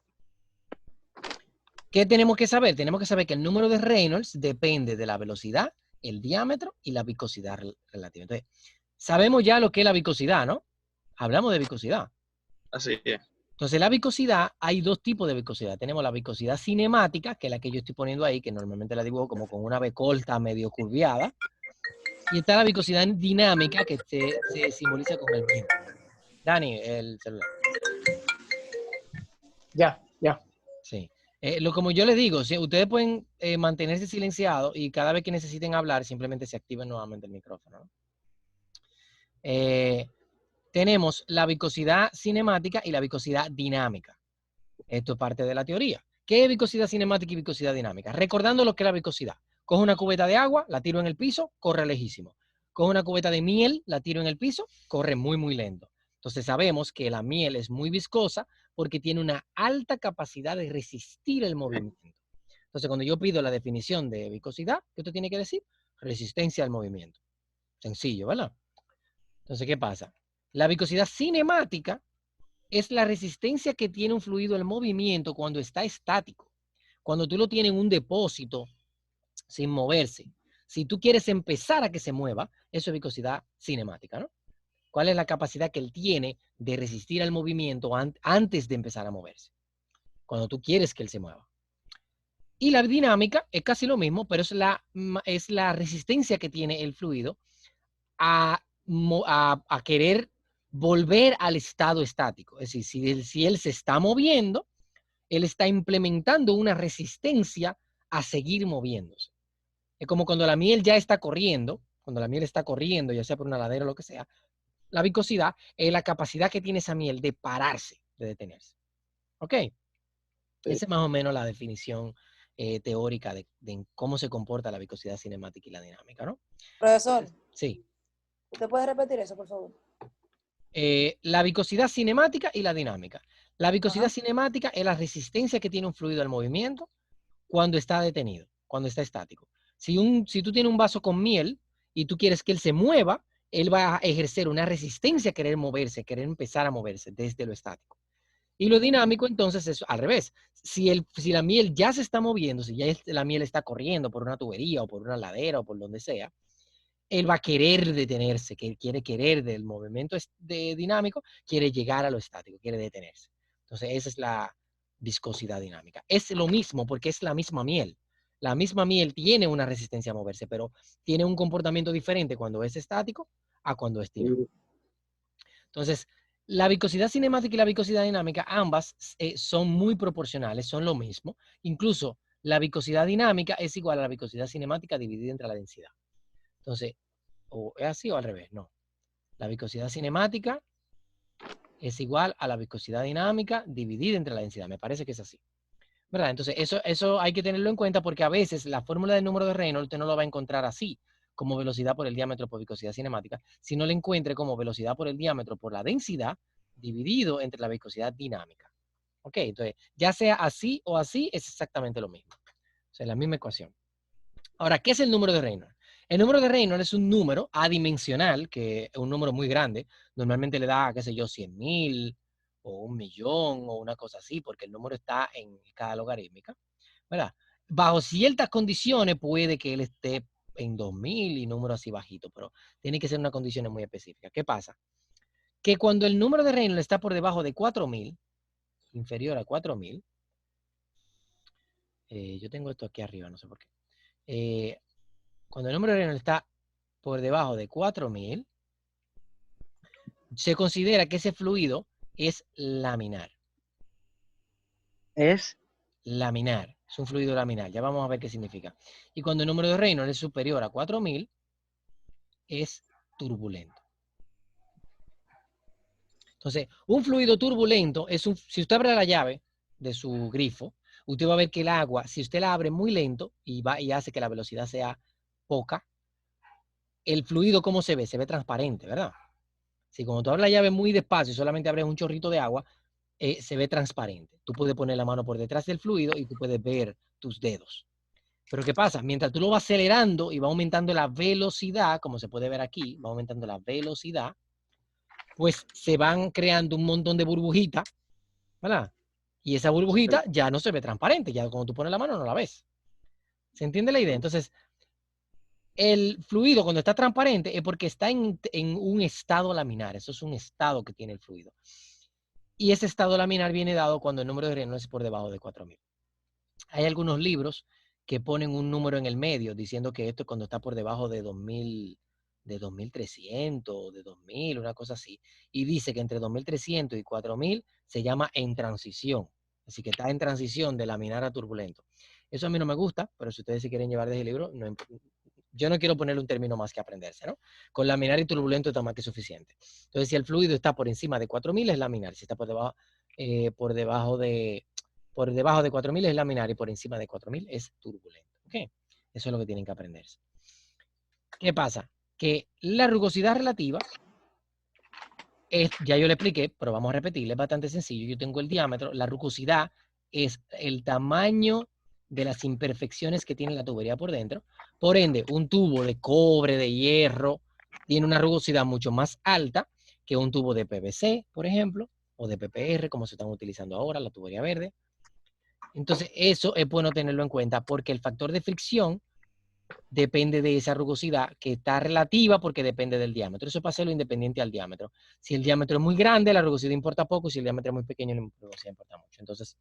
¿qué tenemos que saber? Tenemos que saber que el número de Reynolds depende de la velocidad, el diámetro y la viscosidad relativa. Entonces, sabemos ya lo que es la viscosidad, ¿no? Hablamos de viscosidad. Así es. Entonces, la viscosidad, hay dos tipos de viscosidad. Tenemos la viscosidad cinemática, que es la que yo estoy poniendo ahí, que normalmente la dibujo como con una B corta medio curviada. Y está la viscosidad dinámica, que se simboliza con el viento. Dani, el celular. Ya. Sí. Como yo les digo, si ustedes pueden mantenerse silenciados y cada vez que necesiten hablar, simplemente se activen nuevamente el micrófono, ¿no? Tenemos la viscosidad cinemática y la viscosidad dinámica. Esto es parte de la teoría. ¿Qué es viscosidad cinemática y viscosidad dinámica? Recordando lo que es la viscosidad. Cojo una cubeta de agua, la tiro en el piso, corre lejísimo. Cojo una cubeta de miel, la tiro en el piso, corre muy, muy lento. Entonces sabemos que la miel es muy viscosa porque tiene una alta capacidad de resistir el movimiento. Entonces cuando yo pido la definición de viscosidad, ¿qué usted tiene que decir? Resistencia al movimiento. Sencillo, ¿verdad? Entonces, ¿qué pasa? La viscosidad cinemática es la resistencia que tiene un fluido al movimiento cuando está estático. Cuando tú lo tienes en un depósito sin moverse. Si tú quieres empezar a que se mueva, eso es viscosidad cinemática, ¿no? ¿Cuál es la capacidad que él tiene de resistir al movimiento antes de empezar a moverse? Cuando tú quieres que él se mueva. Y la dinámica es casi lo mismo, pero es la resistencia que tiene el fluido a querer volver al estado estático. Es decir, si él se está moviendo, él está implementando una resistencia a seguir moviéndose. Es como cuando la miel ya está corriendo, ya sea por una ladera o lo que sea, la viscosidad es la capacidad que tiene esa miel de pararse, de detenerse. ¿Ok? Sí. Esa es más o menos la definición teórica de cómo se comporta la viscosidad cinemática y la dinámica, ¿no? Profesor, Sí. ¿usted puede repetir eso, por favor? La viscosidad cinemática y la dinámica. La viscosidad cinemática es la resistencia que tiene un fluido al movimiento cuando está detenido, cuando está estático. Si tú tienes un vaso con miel y tú quieres que él se mueva, él va a ejercer una resistencia a querer moverse, querer empezar a moverse desde lo estático. Y lo dinámico, entonces, es al revés. Si la miel ya se está moviendo, si ya la miel está corriendo por una tubería o por una ladera o por donde sea, él va a querer detenerse, que querer del movimiento dinámico, quiere llegar a lo estático, quiere detenerse. Entonces, esa es la viscosidad dinámica. Es lo mismo porque es la misma miel. La misma miel tiene una resistencia a moverse, pero tiene un comportamiento diferente cuando es estático a cuando es dinámico. Entonces, la viscosidad cinemática y la viscosidad dinámica, ambas son muy proporcionales, son lo mismo. Incluso la viscosidad dinámica es igual a la viscosidad cinemática dividida entre la densidad. Entonces, o es así o al revés, no. La viscosidad cinemática es igual a la viscosidad dinámica dividida entre la densidad. Me parece que es así. ¿Verdad? Entonces, eso hay que tenerlo en cuenta porque a veces la fórmula del número de Reynolds usted no lo va a encontrar así, como velocidad por el diámetro por viscosidad cinemática, sino lo encuentre como velocidad por el diámetro por la densidad dividido entre la viscosidad dinámica. ¿Ok? Entonces, ya sea así o así, es exactamente lo mismo. O sea, la misma ecuación. Ahora, ¿qué es el número de Reynolds? El número de Reynolds es un número adimensional, que es un número muy grande. Normalmente le da, qué sé yo, 100,000 o 1,000,000 o una cosa así, porque el número está en escala logarítmica, ¿verdad? Bajo ciertas condiciones puede que él esté en 2,000 y número así bajito, pero tiene que ser una condición muy específica. ¿Qué pasa? Que cuando el número de Reynolds está por debajo de 4,000, inferior a 4,000, Yo tengo esto aquí arriba, no sé por qué. Cuando el número de Reynolds está por debajo de 4000, se considera que ese fluido es laminar. Es Laminar. Es un fluido laminar. Ya vamos a ver qué significa. Y cuando el número de Reynolds es superior a 4000, es turbulento. Entonces, un fluido turbulento es un... Si usted abre la llave de su grifo, usted va a ver que el agua, si usted la abre muy lento y hace que la velocidad sea poca, el fluido, ¿cómo se ve? Se ve transparente, ¿verdad? Si cuando tú abres la llave muy despacio y solamente abres un chorrito de agua, se ve transparente. Tú puedes poner la mano por detrás del fluido y tú puedes ver tus dedos. Pero ¿qué pasa? Mientras tú lo vas acelerando y va aumentando la velocidad, como se puede ver aquí, va aumentando la velocidad, pues se van creando un montón de burbujitas, ¿verdad? Y esa burbujita ya no se ve transparente, ya cuando tú pones la mano no la ves. ¿Se entiende la idea? Entonces, el fluido cuando está transparente es porque está en un estado laminar. Eso es un estado que tiene el fluido. Y ese estado laminar viene dado cuando el número de Reynolds es por debajo de 4000. Hay algunos libros que ponen un número en el medio diciendo que esto es cuando está por debajo de 2000, de 2300, de 2000, una cosa así. Y dice que entre 2300 y 4000 se llama en transición. Así que está en transición de laminar a turbulento. Eso a mí no me gusta, pero si ustedes se quieren llevar de ese libro, no, yo no quiero ponerle un término más que aprenderse, ¿no? Con laminar y turbulento está más que suficiente. Entonces, si el fluido está por encima de 4000 es laminar. Si está por debajo de 4000 es laminar y por encima de 4000 es turbulento. ¿Ok? Eso es lo que tienen que aprenderse. ¿Qué pasa? Que la rugosidad relativa es, ya yo le expliqué, pero vamos a repetirle, es bastante sencillo. Yo tengo el diámetro, la rugosidad es el tamaño de las imperfecciones que tiene la tubería por dentro. Por ende, un tubo de cobre, de hierro, tiene una rugosidad mucho más alta que un tubo de PVC, por ejemplo, o de PPR, como se están utilizando ahora, la tubería verde. Entonces, eso es bueno tenerlo en cuenta porque el factor de fricción depende de esa rugosidad que está relativa porque depende del diámetro. Eso es para hacerlo independiente al diámetro. Si el diámetro es muy grande, la rugosidad importa poco. Y si el diámetro es muy pequeño, la rugosidad importa mucho. Entonces,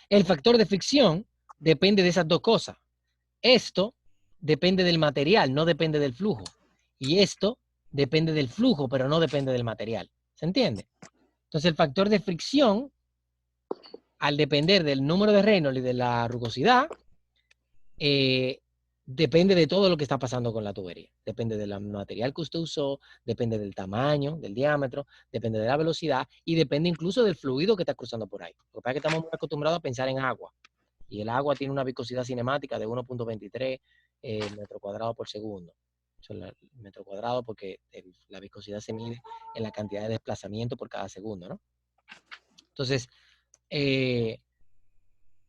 el factor de fricción depende de esas dos cosas. Esto depende del material, no depende del flujo. Y esto depende del flujo, pero no depende del material. ¿Se entiende? Entonces, el factor de fricción, al depender del número de Reynolds y de la rugosidad, depende de todo lo que está pasando con la tubería. Depende del material que usted usó, depende del tamaño, del diámetro, depende de la velocidad y depende incluso del fluido que está cruzando por ahí. Lo que pasa es que estamos muy acostumbrados a pensar en agua. Y el agua tiene una viscosidad cinemática de 1.23 metros cuadrados por segundo. Eso es el metro cuadrado porque la viscosidad se mide en la cantidad de desplazamiento por cada segundo, ¿no? Entonces,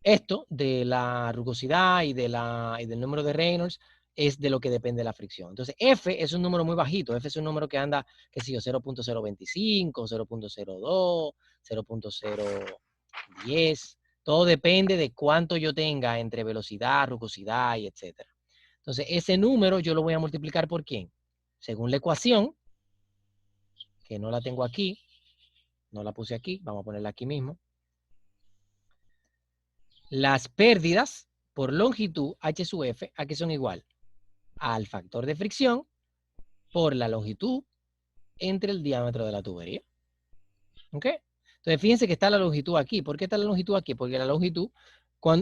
esto de la rugosidad y del número de Reynolds es de lo que depende la fricción. Entonces, F es un número muy bajito. F es un número que anda, qué sé yo, 0.025, 0.02, 0.010. Todo depende de cuánto yo tenga entre velocidad, rugosidad y etcétera. Entonces, ese número yo lo voy a multiplicar por ¿quién? Según la ecuación, que no la tengo aquí, no la puse aquí, vamos a ponerla aquí mismo. Las pérdidas por longitud H sub F, ¿a qué son igual? Al factor de fricción por la longitud entre el diámetro de la tubería. ¿Ok? Entonces, fíjense que está la longitud aquí. ¿Por qué está la longitud aquí? Porque la longitud,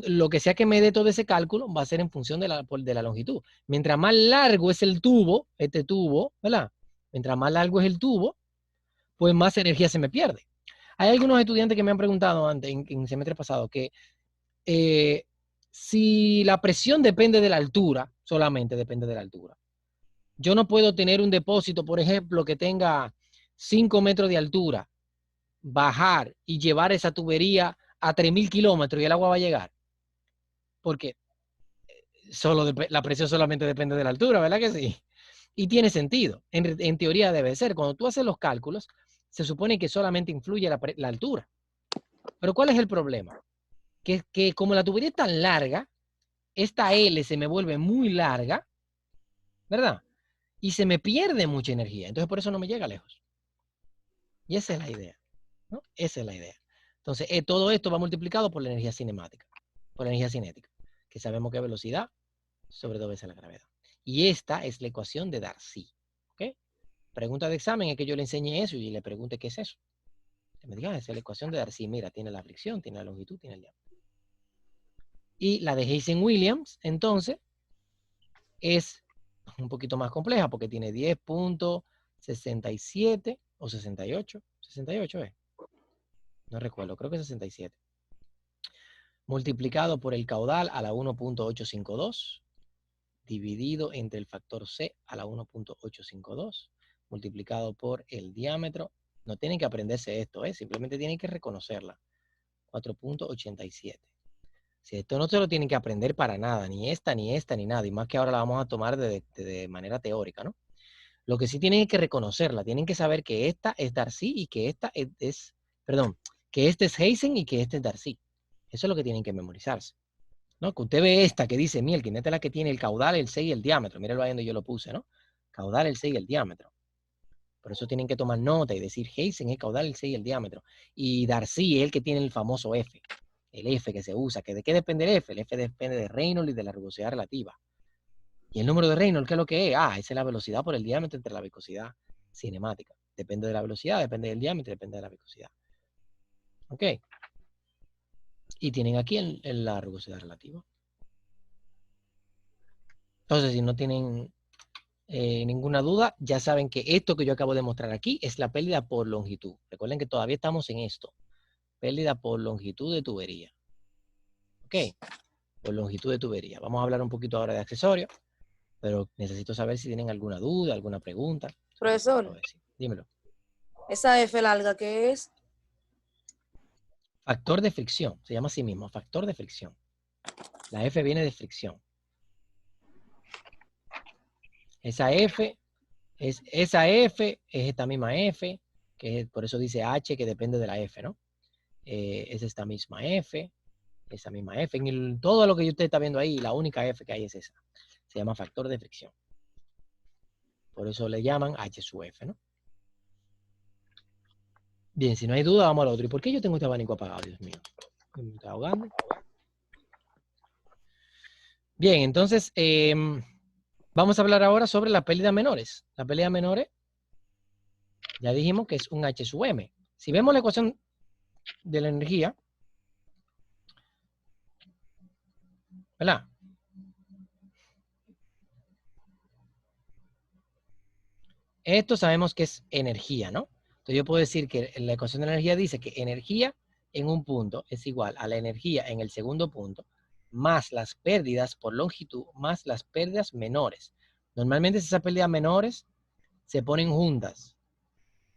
lo que sea que me dé todo ese cálculo, va a ser en función de la longitud. Mientras más largo es el tubo, este tubo, ¿verdad? Mientras más largo es el tubo, pues más energía se me pierde. Hay algunos estudiantes que me han preguntado antes, en semestre pasado, que si la presión depende de la altura, solamente depende de la altura. Yo no puedo tener un depósito, por ejemplo, que tenga 5 metros de altura, bajar y llevar esa tubería a 3000 kilómetros y el agua va a llegar. Porque la presión solamente depende de la altura, ¿verdad que sí? Y tiene sentido. En teoría debe ser. Cuando tú haces los cálculos, se supone que solamente influye la altura. Pero ¿cuál es el problema? Que como la tubería es tan larga, esta L se me vuelve muy larga, ¿verdad? Y se me pierde mucha energía. Entonces, por eso no me llega lejos. Y esa es la idea, ¿no? Esa es la idea. Entonces, todo esto va multiplicado por la energía cinemática. por energía cinética, que sabemos que es velocidad sobre 2 veces la gravedad. Y esta es la ecuación de Darcy. ¿Ok? Pregunta de examen es que yo le enseñe eso y le pregunte qué es eso. Que me diga, esa es la ecuación de Darcy. Mira, tiene la fricción, tiene la longitud, tiene el diámetro. Y la de Heisenberg-Williams, entonces, es un poquito más compleja porque tiene 10.67 o 68. 68 es. No recuerdo, creo que 67. Multiplicado por el caudal a la 1.852, dividido entre el factor C a la 1.852, multiplicado por el diámetro. No tienen que aprenderse esto, simplemente tienen que reconocerla. 4.87. Si esto no se lo tienen que aprender para nada, ni esta, ni nada, y más que ahora la vamos a tomar de manera teórica, ¿no? Lo que sí tienen que reconocerla, tienen que saber que esta es Darcy y que esta que este es Heisen y que este es Darcy. Eso es lo que tienen que memorizarse. ¿No? Que usted ve esta que dice Mielkin, esta es la que tiene el caudal, el 6 y el diámetro. Mírenlo ahí donde yo lo puse, ¿no? Caudal, el 6 y el diámetro. Por eso tienen que tomar nota y decir Heisen es caudal, el 6 y el diámetro. Y Darcy es el que tiene el famoso F. El F que se usa. ¿De qué depende el F? El F depende de Reynolds y de la rugosidad relativa. ¿Y el número de Reynolds qué es lo que es? Esa es la velocidad por el diámetro entre la viscosidad cinemática. Depende de la velocidad, depende del diámetro, depende de la viscosidad. ¿Ok? Y tienen aquí la rugosidad relativa. Entonces, si no tienen ninguna duda, ya saben que esto que yo acabo de mostrar aquí es la pérdida por longitud. Recuerden que todavía estamos en esto. Pérdida por longitud de tubería. ¿Ok? Por longitud de tubería. Vamos a hablar un poquito ahora de accesorios, pero necesito saber si tienen alguna duda, alguna pregunta. Profesor, Dímelo. esa F larga, ¿qué es? Factor de fricción. Se llama así mismo, factor de fricción. La F viene de fricción. Esa F es esta misma F, que por eso dice H, que depende de la F, ¿no? Es esta misma F, esa misma F. Todo lo que usted está viendo ahí, la única F que hay es esa. Se llama factor de fricción. Por eso le llaman H sub F, ¿no? Bien, si no hay duda, vamos al otro. ¿Y por qué yo tengo este abanico apagado, Dios mío? Me está ahogando. Bien, entonces, vamos a hablar ahora sobre las pérdidas menores. Las pérdidas menores, ya dijimos que es un H sub M. Si vemos la ecuación de la energía, ¿verdad? Esto sabemos que es energía, ¿no? Entonces yo puedo decir que la ecuación de la energía dice que energía en un punto es igual a la energía en el segundo punto más las pérdidas por longitud más las pérdidas menores. Normalmente esas pérdidas menores se ponen juntas.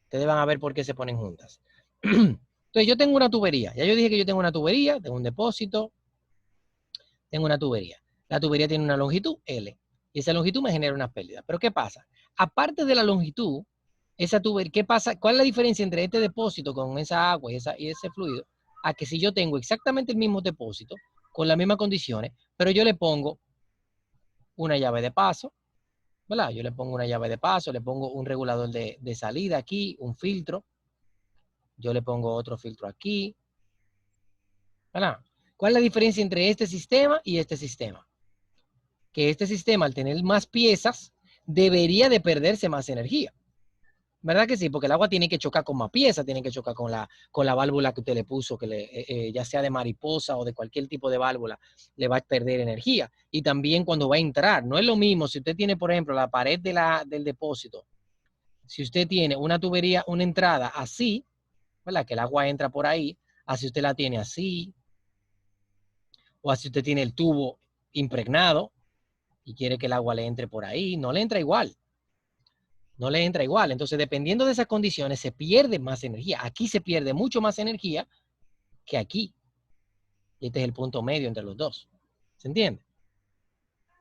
Ustedes van a ver por qué se ponen juntas. Entonces yo tengo una tubería. Ya yo dije que yo tengo una tubería, tengo un depósito, tengo una tubería. La tubería tiene una longitud L. Y esa longitud me genera unas pérdidas. Pero ¿qué pasa? Aparte de la longitud, esa tubería, ¿qué pasa? ¿Cuál es la diferencia entre este depósito con esa agua y ese fluido? A que si yo tengo exactamente el mismo depósito, con las mismas condiciones, pero yo le pongo una llave de paso, ¿verdad? Yo le pongo una llave de paso, le pongo un regulador de salida aquí, un filtro. Yo le pongo otro filtro aquí, ¿verdad? ¿Cuál es la diferencia entre este sistema y este sistema? Que este sistema, al tener más piezas, debería de perderse más energía. ¿Verdad que sí? Porque el agua tiene que chocar con más piezas, tiene que chocar con la válvula que usted le puso, que ya sea de mariposa o de cualquier tipo de válvula, le va a perder energía. Y también cuando va a entrar, no es lo mismo si usted tiene, por ejemplo, la pared del depósito, si usted tiene una tubería, una entrada así, ¿verdad? Que el agua entra por ahí, así usted la tiene así, o así usted tiene el tubo impregnado y quiere que el agua le entre por ahí, no le entra igual. No le entra igual. Entonces, dependiendo de esas condiciones, se pierde más energía. Aquí se pierde mucho más energía que aquí. Y este es el punto medio entre los dos. ¿Se entiende?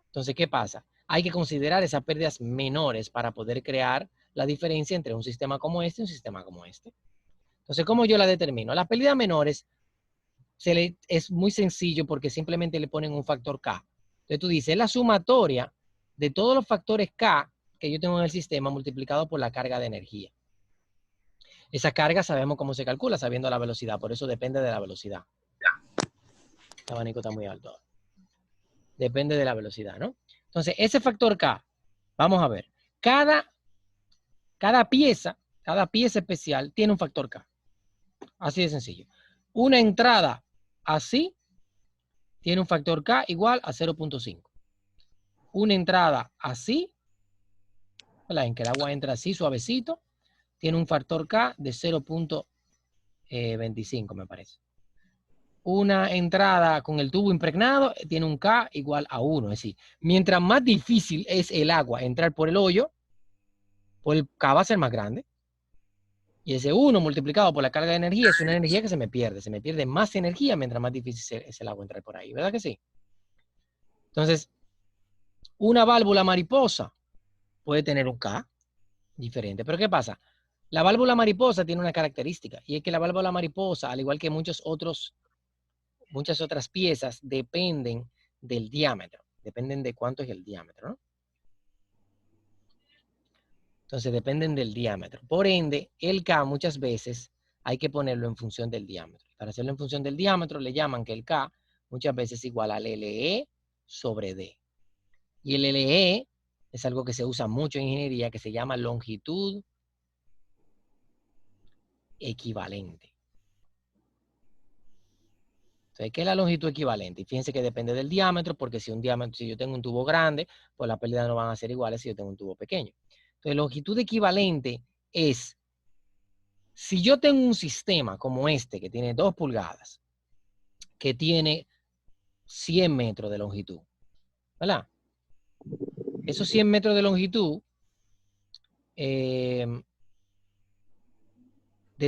Entonces, ¿qué pasa? Hay que considerar esas pérdidas menores para poder crear la diferencia entre un sistema como este y un sistema como este. Entonces, ¿cómo yo la determino? Las pérdidas menores es muy sencillo porque simplemente le ponen un factor K. Entonces, tú dices, es la sumatoria de todos los factores K que yo tengo en el sistema multiplicado por la carga de energía. Esa carga sabemos cómo se calcula, sabiendo la velocidad, por eso depende de la velocidad. El abanico está muy alto. Depende de la velocidad, ¿no? Entonces, ese factor K, vamos a ver. Cada pieza especial tiene un factor K. Así de sencillo. Una entrada así tiene un factor K igual a 0.5. Una entrada así, ¿verdad? En que el agua entra así suavecito, tiene un factor K de 0.25, me parece. Una entrada con el tubo impregnado tiene un K igual a 1. Es decir, mientras más difícil es el agua entrar por el hoyo, pues el K va a ser más grande. Y ese 1 multiplicado por la carga de energía es una energía que se me pierde. Se me pierde más energía mientras más difícil es el agua entrar por ahí. ¿Verdad que sí? Entonces, una válvula mariposa puede tener un K diferente. Pero ¿qué pasa? La válvula mariposa tiene una característica. Y es que la válvula mariposa, al igual que muchas otras piezas, dependen del diámetro. Dependen de cuánto es el diámetro, ¿no? Entonces dependen del diámetro. Por ende, el K muchas veces hay que ponerlo en función del diámetro. Para hacerlo en función del diámetro le llaman que el K muchas veces es igual al LE sobre D. Y el LE es algo que se usa mucho en ingeniería que se llama longitud equivalente. Entonces, ¿qué es la longitud equivalente? Y fíjense que depende del diámetro, porque si yo tengo un tubo grande, pues las pérdidas no van a ser iguales si yo tengo un tubo pequeño. Entonces, longitud equivalente es, si yo tengo un sistema como este, que tiene 2 pulgadas, que tiene 100 metros de longitud, ¿verdad? Esos 100 metros de longitud de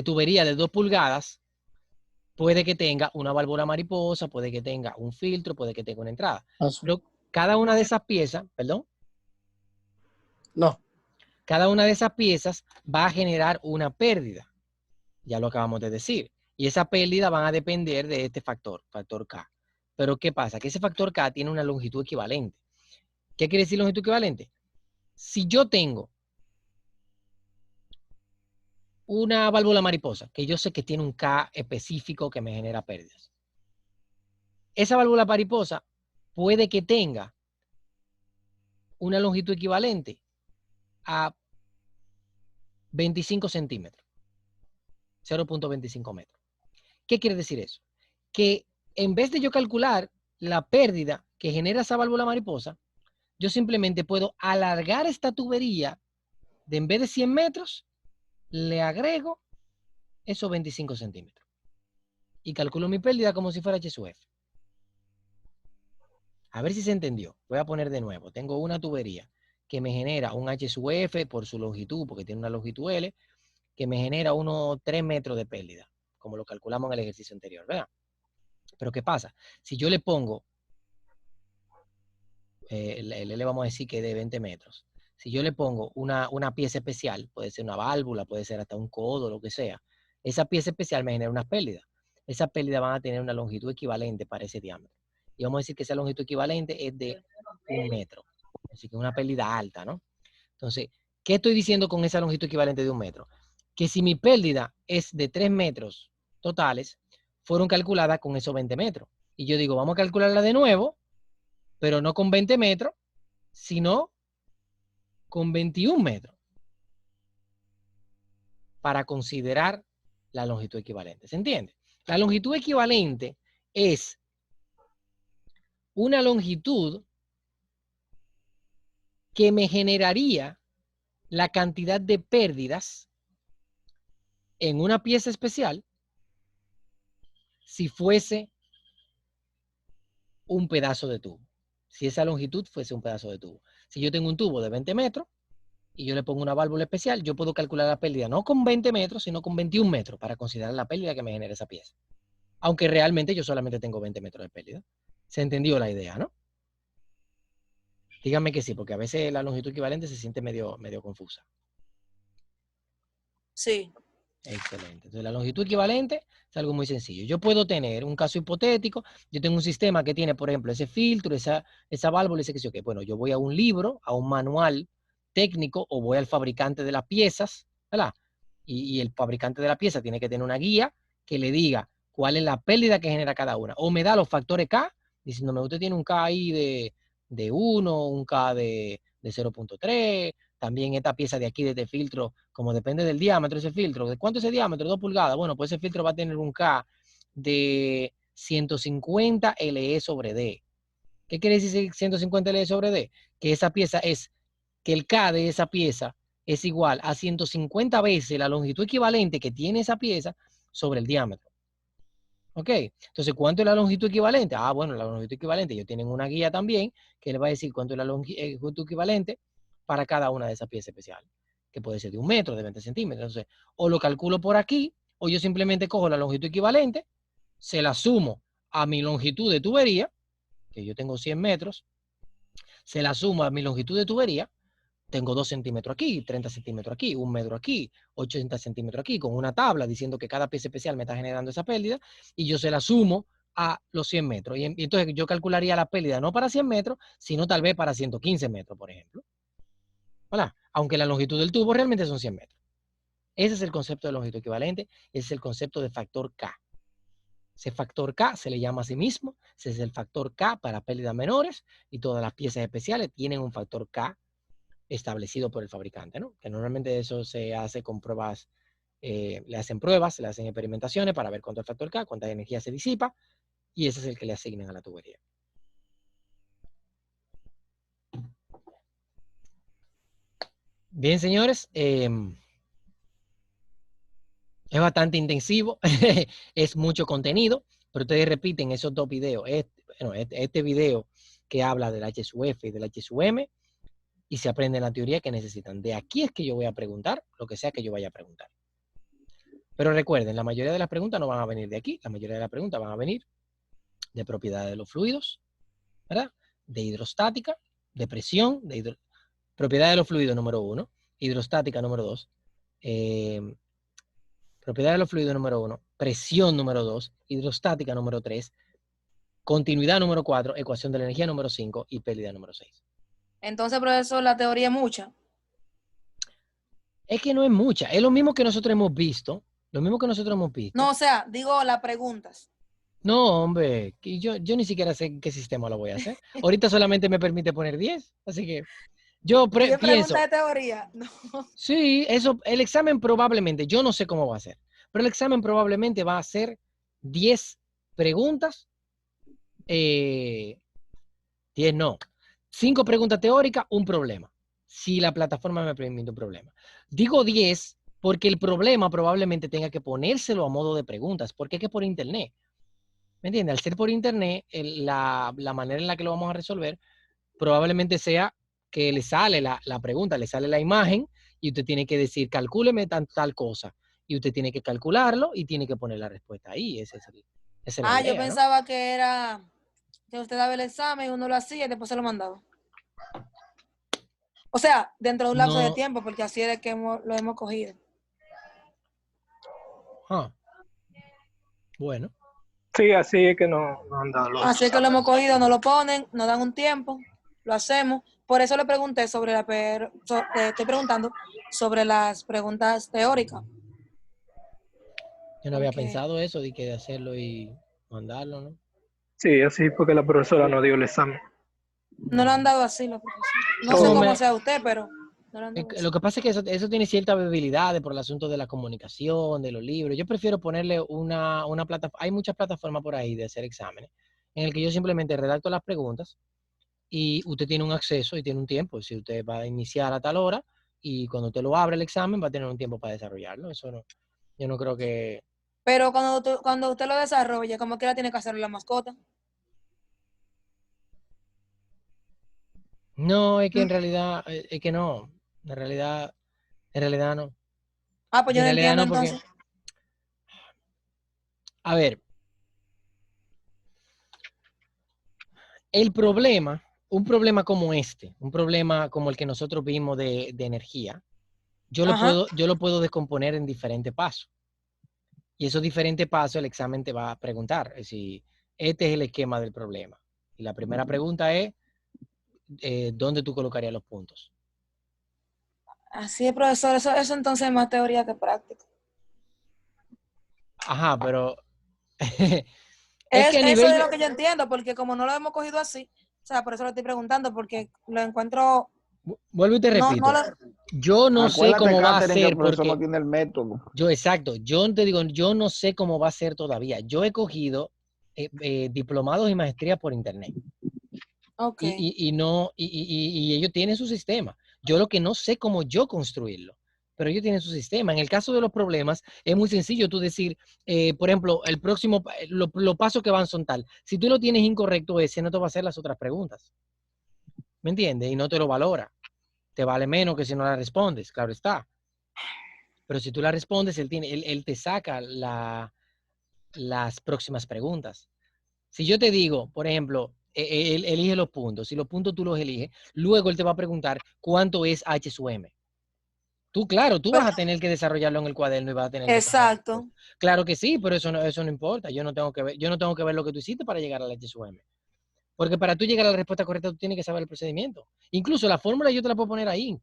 tubería de 2 pulgadas, puede que tenga una válvula mariposa, puede que tenga un filtro, puede que tenga una entrada. Pero cada una de esas piezas, perdón. No. Cada una de esas piezas va a generar una pérdida. Ya lo acabamos de decir. Y esa pérdida van a depender de este factor K. Pero ¿qué pasa? Que ese factor K tiene una longitud equivalente. ¿Qué quiere decir longitud equivalente? Si yo tengo una válvula mariposa, que yo sé que tiene un K específico que me genera pérdidas. Esa válvula mariposa puede que tenga una longitud equivalente a 25 centímetros. 0.25 metros. ¿Qué quiere decir eso? Que en vez de yo calcular la pérdida que genera esa válvula mariposa, yo simplemente puedo alargar esta tubería de en vez de 100 metros, le agrego esos 25 centímetros. Y calculo mi pérdida como si fuera HSUF. A ver si se entendió. Voy a poner de nuevo. Tengo una tubería que me genera un HSUF por su longitud, porque tiene una longitud L, que me genera unos 3 metros de pérdida, como lo calculamos en el ejercicio anterior, ¿verdad? Pero ¿qué pasa? Si yo le pongo, el L vamos a decir que es de 20 metros. Si yo le pongo una pieza especial, puede ser una válvula, puede ser hasta un codo, lo que sea, esa pieza especial me genera unas pérdidas. Esas pérdidas van a tener una longitud equivalente para ese diámetro. Y vamos a decir que esa longitud equivalente es de 1 metro. Así que es una pérdida alta, ¿no? Entonces, ¿qué estoy diciendo con esa longitud equivalente de 1 metro? Que si mi pérdida es de 3 metros totales, fueron calculadas con esos 20 metros. Y yo digo, vamos a calcularla de nuevo, pero no con 20 metros, sino con 21 metros. Para considerar la longitud equivalente. ¿Se entiende? La longitud equivalente es una longitud que me generaría la cantidad de pérdidas en una pieza especial si fuese un pedazo de tubo. Si esa longitud fuese un pedazo de tubo. Si yo tengo un tubo de 20 metros y yo le pongo una válvula especial, yo puedo calcular la pérdida no con 20 metros, sino con 21 metros para considerar la pérdida que me genera esa pieza. Aunque realmente yo solamente tengo 20 metros de pérdida. ¿Se entendió la idea, no? Díganme que sí, porque a veces la longitud equivalente se siente medio confusa. Sí. Excelente. Entonces, la longitud equivalente es algo muy sencillo. Yo puedo tener un caso hipotético. Yo tengo un sistema que tiene, por ejemplo, ese filtro, esa válvula, ese que sí, okay. Bueno, yo voy a un libro, a un manual técnico, o voy al fabricante de las piezas, ¿verdad? Y el fabricante de la pieza tiene que tener una guía que le diga cuál es la pérdida que genera cada una. O me da los factores K, diciéndome, usted tiene un K ahí de 1, un K de 0.3, también esta pieza de aquí de este filtro, como depende del diámetro de ese filtro. ¿De cuánto es ese diámetro? 2 pulgadas. Bueno, pues ese filtro va a tener un K de 150 LE sobre D. ¿Qué quiere decir 150 LE sobre D? Que esa pieza es, que el K de esa pieza es igual a 150 veces la longitud equivalente que tiene esa pieza sobre el diámetro. ¿Ok? Entonces, ¿cuánto es la longitud equivalente? Ah, bueno, la longitud equivalente, ellos tienen una guía también que les va a decir cuánto es la longitud equivalente para cada una de esas piezas especiales, que puede ser de 1 metro, de 20 centímetros. Entonces, o lo calculo por aquí, o yo simplemente cojo la longitud equivalente, se la sumo a mi longitud de tubería, que yo tengo 100 metros, se la sumo a mi longitud de tubería, tengo 2 centímetros aquí, 30 centímetros aquí, 1 metro aquí, 80 centímetros aquí, con una tabla diciendo que cada pieza especial me está generando esa pérdida, y yo se la sumo a los 100 metros. Y entonces yo calcularía la pérdida no para 100 metros, sino tal vez para 115 metros, por ejemplo. ¿Verdad? Aunque la longitud del tubo realmente son 100 metros. Ese es el concepto de longitud equivalente, ese es el concepto de factor K. Ese factor K se le llama a sí mismo, ese es el factor K para pérdidas menores, y todas las piezas especiales tienen un factor K establecido por el fabricante, ¿no? Que normalmente eso se hace con pruebas, le hacen pruebas, le hacen experimentaciones para ver cuánto es el factor K, cuánta energía se disipa, y ese es el que le asignan a la tubería. Bien, señores, es bastante intensivo, es mucho contenido, pero ustedes repiten esos 2 videos, este video que habla del HSUF y del HSUM, y se aprende la teoría que necesitan. De aquí es que yo voy a preguntar lo que sea que yo vaya a preguntar. Pero recuerden, la mayoría de las preguntas no van a venir de aquí, la mayoría de las preguntas van a venir de propiedades de los fluidos, ¿verdad? De hidrostática, de presión, propiedades de los fluidos número 1, hidrostática número 2, propiedades de los fluidos número 1, presión número 2, hidrostática número 3, continuidad número 4, ecuación de la energía número 5 y pérdida número 6. Entonces, profesor, la teoría es mucha. Es que no es mucha, es lo mismo que nosotros hemos visto, lo mismo que nosotros hemos visto. No, o sea, digo las preguntas. No, hombre, que yo ni siquiera sé qué sistema lo voy a hacer. Ahorita solamente me permite poner 10, así que yo ¿Qué pienso, pregunta de teoría? No. sí, eso, el examen probablemente, yo no sé cómo va a ser, pero el examen probablemente va a ser 10 preguntas, 10 no, 5 preguntas teóricas, un problema, si la plataforma me permite un problema. Digo 10 porque el problema probablemente tenga que ponérselo a modo de preguntas, porque es que por internet. ¿Me entiendes? Al ser por internet, la manera en la que lo vamos a resolver probablemente sea que le sale la pregunta, le sale la imagen y usted tiene que decir, calcúleme tal cosa. Y usted tiene que calcularlo y tiene que poner la respuesta ahí. Esa es la idea, Yo ¿no? pensaba que era que usted daba el examen, uno lo hacía y después se lo mandaba. O sea, dentro de un lapso de No. tiempo, porque así es que lo hemos cogido. Ah. Bueno. Sí, así es que no han dado los Así es que lo hemos exámenes. cogido, nos lo ponen, nos dan un tiempo, lo hacemos. Por eso le pregunté sobre te estoy preguntando sobre las preguntas teóricas. Yo no había Porque pensado eso de que de hacerlo y mandarlo, ¿no? Sí, así porque la profesora no dio el examen. no lo han dado así los profesores. No sé Todo. cómo sea usted, pero no lo han dado así. Lo que pasa es que eso tiene cierta debilidad por el asunto de la comunicación, de los libros. Yo prefiero ponerle una plataforma. Hay muchas plataformas por ahí de hacer exámenes, en el que yo simplemente redacto las preguntas y usted tiene un acceso y tiene un tiempo. Si usted va a iniciar a tal hora y cuando usted lo abre el examen va a tener un tiempo para desarrollarlo. Eso no, yo no creo que... Pero cuando usted lo desarrolla, como quiera tiene que hacerlo la mascota. No, es que en realidad, es que no. En realidad no. Pues yo En no realidad entiendo no, porque... entonces. A ver, el problema, un problema como este, un problema como el que nosotros vimos de energía, yo lo puedo descomponer en diferentes pasos. Y esos diferentes pasos el examen te va a preguntar si este es el esquema del problema. Y la primera pregunta es, ¿dónde tú colocarías los puntos? Así es, profesor. Eso entonces es más teoría que práctica. Ajá, pero Es que a Eso nivel es lo que yo entiendo, porque como no lo hemos cogido así, o sea, por eso lo estoy preguntando, porque lo encuentro, vuelvo y te no, repito, no lo, yo no sé Acuérdate, cómo va a Catherine, que el ser profesor no porque, tiene el método. exacto, yo te digo, yo no sé cómo va a ser todavía. Yo he cogido diplomados y maestrías por internet ok. y no, y ellos tienen su sistema. Yo lo que no sé cómo yo construirlo, pero ellos tienen su sistema. En el caso de los problemas, es muy sencillo tú decir, por ejemplo, el próximo, los pasos que van son tal. Si tú lo tienes incorrecto, ese no te va a hacer las otras preguntas. ¿Me entiendes? Y no te lo valora. Te vale menos que si no la respondes, claro está. Pero si tú la respondes, él te saca las próximas preguntas. Si yo te digo, por ejemplo, él elige los puntos, si los puntos tú los eliges, luego él te va a preguntar cuánto es H sub M. Tú, claro, tú vas a tener que desarrollarlo en el cuaderno y vas a tener que poner. Exacto. Claro que sí, pero eso no importa. Yo no tengo que ver lo que tú hiciste para llegar a la H sub M. Porque para tú llegar a la respuesta correcta, tú tienes que saber el procedimiento. Incluso la fórmula yo te la puedo poner ahí.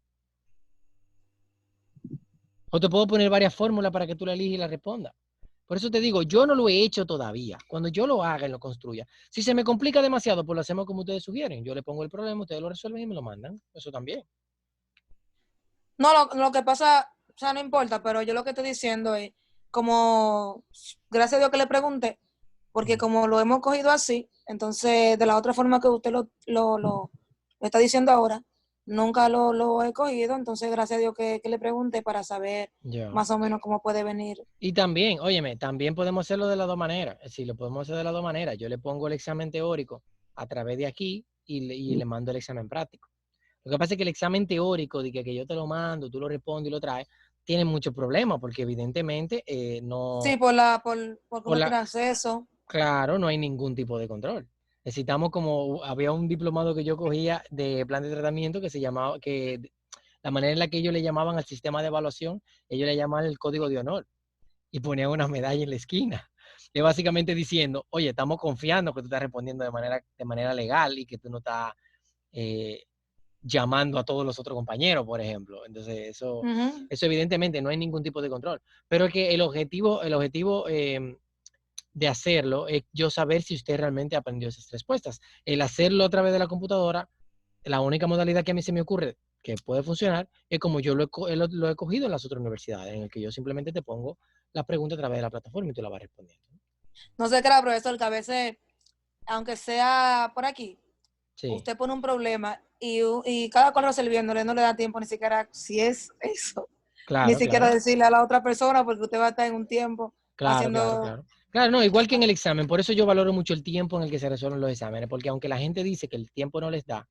O te puedo poner varias fórmulas para que tú la eliges y la respondas. Por eso te digo, yo no lo he hecho todavía. Cuando yo lo haga y lo construya, si se me complica demasiado, pues lo hacemos como ustedes sugieren. Yo le pongo el problema, ustedes lo resuelven y me lo mandan. Eso también. No, lo que pasa, o sea, no importa, pero yo lo que estoy diciendo es, como, gracias a Dios que le pregunté, porque como lo hemos cogido así, entonces de la otra forma que usted lo está diciendo ahora, nunca lo he cogido, entonces gracias a Dios que le pregunté para saber Ya. más o menos cómo puede venir. Y también, óyeme, también podemos hacerlo de las dos maneras. Sí, lo podemos hacer de las dos maneras. Yo le pongo el examen teórico a través de aquí y le mando el examen práctico. Lo que pasa es que el examen teórico, de que yo te lo mando, tú lo respondes y lo traes, tiene muchos problemas porque evidentemente Sí, no, por por cómo la, tiene acceso. claro, no hay ningún tipo de control. Necesitamos como, había un diplomado que yo cogía de plan de tratamiento que se llamaba, que la manera en la que ellos le llamaban al sistema de evaluación, ellos le llamaban el código de honor y ponían una medalla en la esquina. Y básicamente diciendo, oye, estamos confiando que tú estás respondiendo de manera legal y que tú no estás eh, llamando a todos los otros compañeros, por ejemplo. Entonces, Ujú. eso evidentemente no hay ningún tipo de control. Pero que el objetivo de hacerlo es yo saber si usted realmente aprendió esas respuestas. El hacerlo a través de la computadora, la única modalidad que a mí se me ocurre que puede funcionar es como yo lo he cogido en las otras universidades, en el que yo simplemente te pongo la pregunta a través de la plataforma y tú la vas respondiendo. No sé qué era, profesor, que a veces, aunque sea por aquí, Sí, usted pone un problema y cada cual resolviéndole no le da tiempo ni siquiera si es eso, ni claro, siquiera claro, decirle a la otra persona porque usted va a estar en un tiempo claro, claro, haciendo, claro. Claro, no, igual que en el examen, por eso yo valoro mucho el tiempo en el que se resuelven los exámenes, porque aunque la gente dice que el tiempo no les da,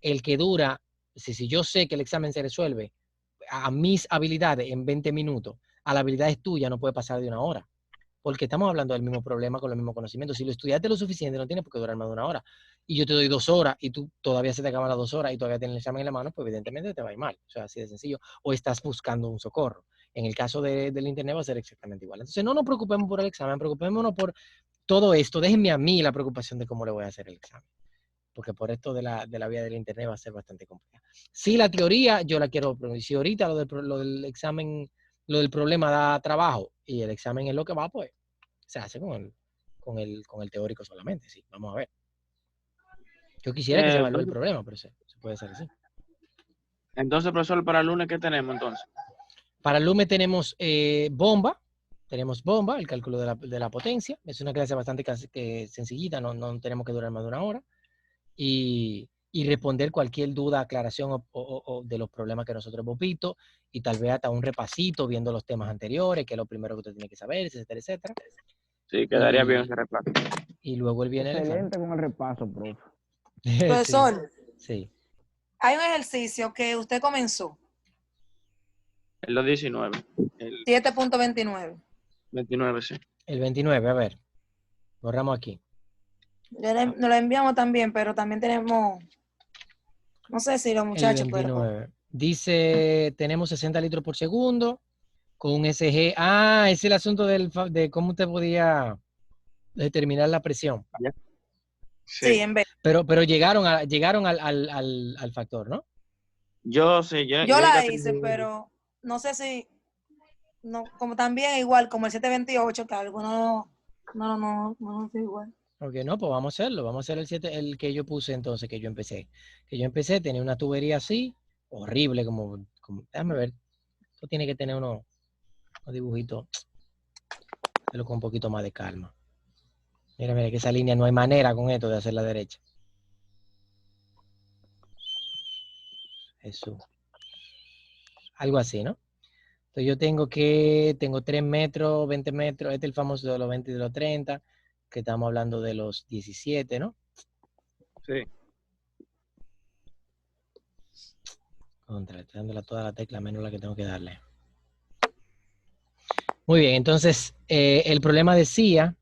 el que dura, si yo sé que el examen se resuelve a mis habilidades en 20 minutos, a las habilidades tuyas no puede pasar de una hora. Porque estamos hablando del mismo problema con los mismos conocimientos. Si lo estudiaste lo suficiente, no tiene por qué durar más de una hora. Y yo te doy 2 horas y tú todavía se te acaban las 2 horas y todavía tienes el examen en la mano, pues evidentemente te va a ir mal. O sea, así de sencillo. O estás buscando un socorro. En el caso del internet va a ser exactamente igual. Entonces, no nos preocupemos por el examen, preocupémonos por todo esto. Déjenme a mí la preocupación de cómo le voy a hacer el examen. Porque por esto de la vía del internet va a ser bastante compleja. Sí, la teoría yo la quiero, si ahorita lo del examen, lo del problema da trabajo y el examen es lo que va, pues se hace con el teórico solamente, sí. Vamos a ver. Yo quisiera que se evalúe el Entonces, problema, pero se puede hacer así. profesor, para el lunes, ¿qué tenemos entonces? Para el LUME tenemos bomba, el cálculo de la potencia. Es una clase bastante sencillita, no tenemos que durar más de una hora. Y responder cualquier duda, aclaración o de los problemas que nosotros hemos visto y tal vez hasta un repasito viendo los temas anteriores, que es lo primero que usted tiene que saber, etcétera, etcétera. Sí, quedaría bien ese repaso. Y luego él viene el examen. Excelente con el repaso, profe. Sí, profesor, sí. hay un ejercicio que usted comenzó, El 19, el 7.29. 29, sí. El 29, a ver, borramos aquí. Nos lo enviamos también, pero también tenemos, no sé si los El muchachos, pero 29. Dice, tenemos 60 litros por segundo con un SG. Ah, es el asunto de cómo usted podía determinar la presión. sí, Sí. en vez. Pero llegaron al factor, ¿no? Yo sí, yo Yo la casi hice, pero no sé si, no, como también igual como el 728, que algunos No, es igual. Ok, no, pues vamos a hacerlo. Vamos a hacer el 7, el que yo puse entonces, que yo empecé. Que yo empecé, tenía una tubería así, horrible, déjame ver. Esto tiene que tener unos dibujitos, pero con un poquito más de calma. Mira, que esa línea no hay manera con esto de hacer la derecha. Eso. Algo así, ¿no? Entonces yo tengo 3 metros, 20 metros, este es el famoso de los 20 y de los 30, que estamos hablando de los 17, ¿no? Sí. Estoy dándole a toda la tecla menos la que tengo que darle. Muy bien, entonces el problema decía,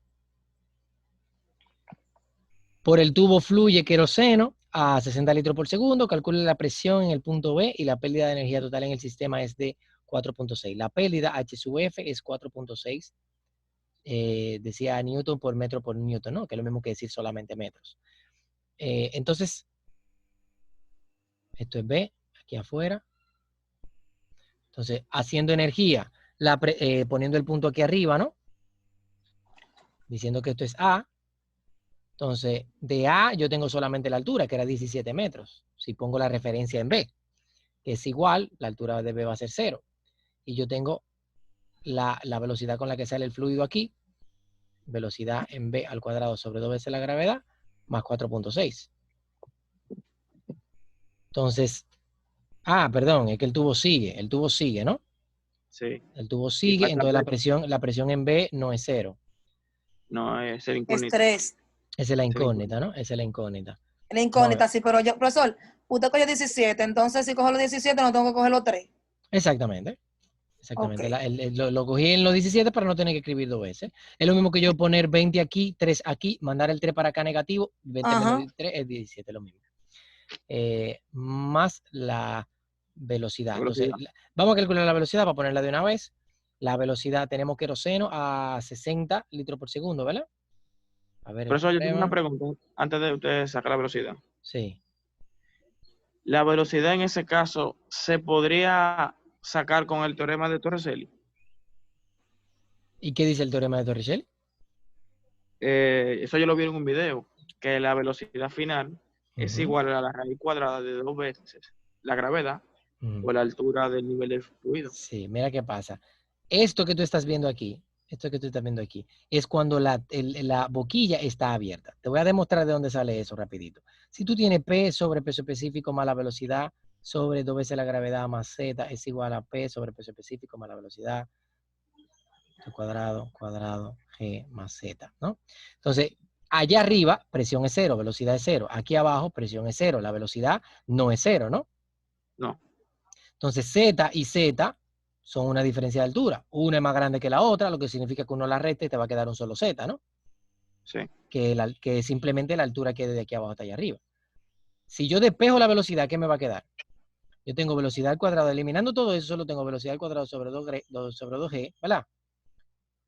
por el tubo fluye queroseno a 60 litros por segundo, calcule la presión en el punto B y la pérdida de energía total en el sistema es de 4.6. La pérdida H sub F es 4.6, decía Newton por metro por Newton, ¿no? Que es lo mismo que decir solamente metros. Entonces, esto es B, aquí afuera. Entonces, haciendo energía, poniendo el punto aquí arriba, ¿no? Diciendo que esto es A. Entonces, de A yo tengo solamente la altura, que era 17 metros. Si pongo la referencia en B, que es igual, la altura de B va a ser 0. Y yo tengo la velocidad con la que sale el fluido aquí, velocidad en B al cuadrado sobre 2 veces la gravedad, más 4.6. Entonces, perdón, es que el tubo sigue, ¿no? Sí. El tubo sigue, entonces la presión en B no es 0. No, es el Es incógnito. 3. Esa es la incógnita, ¿no? Esa es la incógnita. La incógnita, sí, pero yo, profesor, usted cogió 17, entonces si cojo los 17 no tengo que coger los 3. Exactamente. Ok. Lo cogí en los 17 para no tener que escribir 2 veces. Es lo mismo que yo poner 20 aquí, 3 aquí, mandar el 3 para acá negativo, 20 menos 3 es 17, lo mismo. Más la velocidad. Entonces, vamos a calcular la velocidad para ponerla de una vez. La velocidad, tenemos queroseno a 60 litros por segundo, ¿verdad? A ver, Por eso yo tengo una pregunta antes de usted sacar la velocidad. Sí. La velocidad en ese caso se podría sacar con el teorema de Torricelli. ¿Y qué dice el teorema de Torricelli? Eso yo lo vi en un video, que la velocidad final es igual a la raíz cuadrada de 2 veces la gravedad o la altura del nivel del fluido. Sí, mira qué pasa. Esto que tú estás viendo aquí, es cuando la boquilla está abierta. Te voy a demostrar de dónde sale eso rapidito. Si tú tienes P sobre peso específico más la velocidad sobre 2 veces la gravedad más Z es igual a P sobre peso específico más la velocidad cuadrado G más Z, ¿no? Entonces, allá arriba presión es 0, velocidad es 0. Aquí abajo presión es 0, la velocidad no es 0, ¿no? No. Entonces, Z y Z son una diferencia de altura. Una es más grande que la otra, lo que significa que uno la resta y te va a quedar un solo Z, ¿no? Sí. Que es simplemente la altura que de aquí abajo hasta allá arriba. Si yo despejo la velocidad, ¿qué me va a quedar? Yo tengo velocidad al cuadrado, eliminando todo eso, solo tengo velocidad al cuadrado sobre 2G, ¿verdad?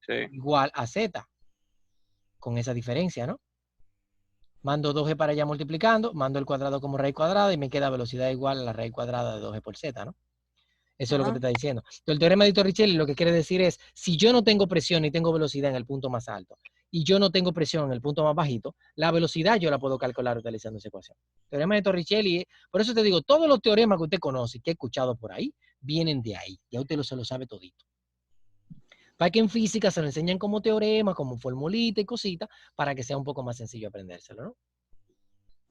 Sí. Igual a Z, con esa diferencia, ¿no? Mando 2G para allá multiplicando, mando el cuadrado como raíz cuadrada y me queda velocidad igual a la raíz cuadrada de 2G por Z, ¿no? Eso es lo que te está diciendo. Entonces, el teorema de Torricelli lo que quiere decir es, si yo no tengo presión y tengo velocidad en el punto más alto, y yo no tengo presión en el punto más bajito, la velocidad yo la puedo calcular utilizando esa ecuación. Teorema de Torricelli, por eso te digo, todos los teoremas que usted conoce, que he escuchado por ahí, vienen de ahí. Ya usted se lo sabe todito. Para que en física se lo enseñan como teorema, como formulita y cositas, para que sea un poco más sencillo aprendérselo, ¿no?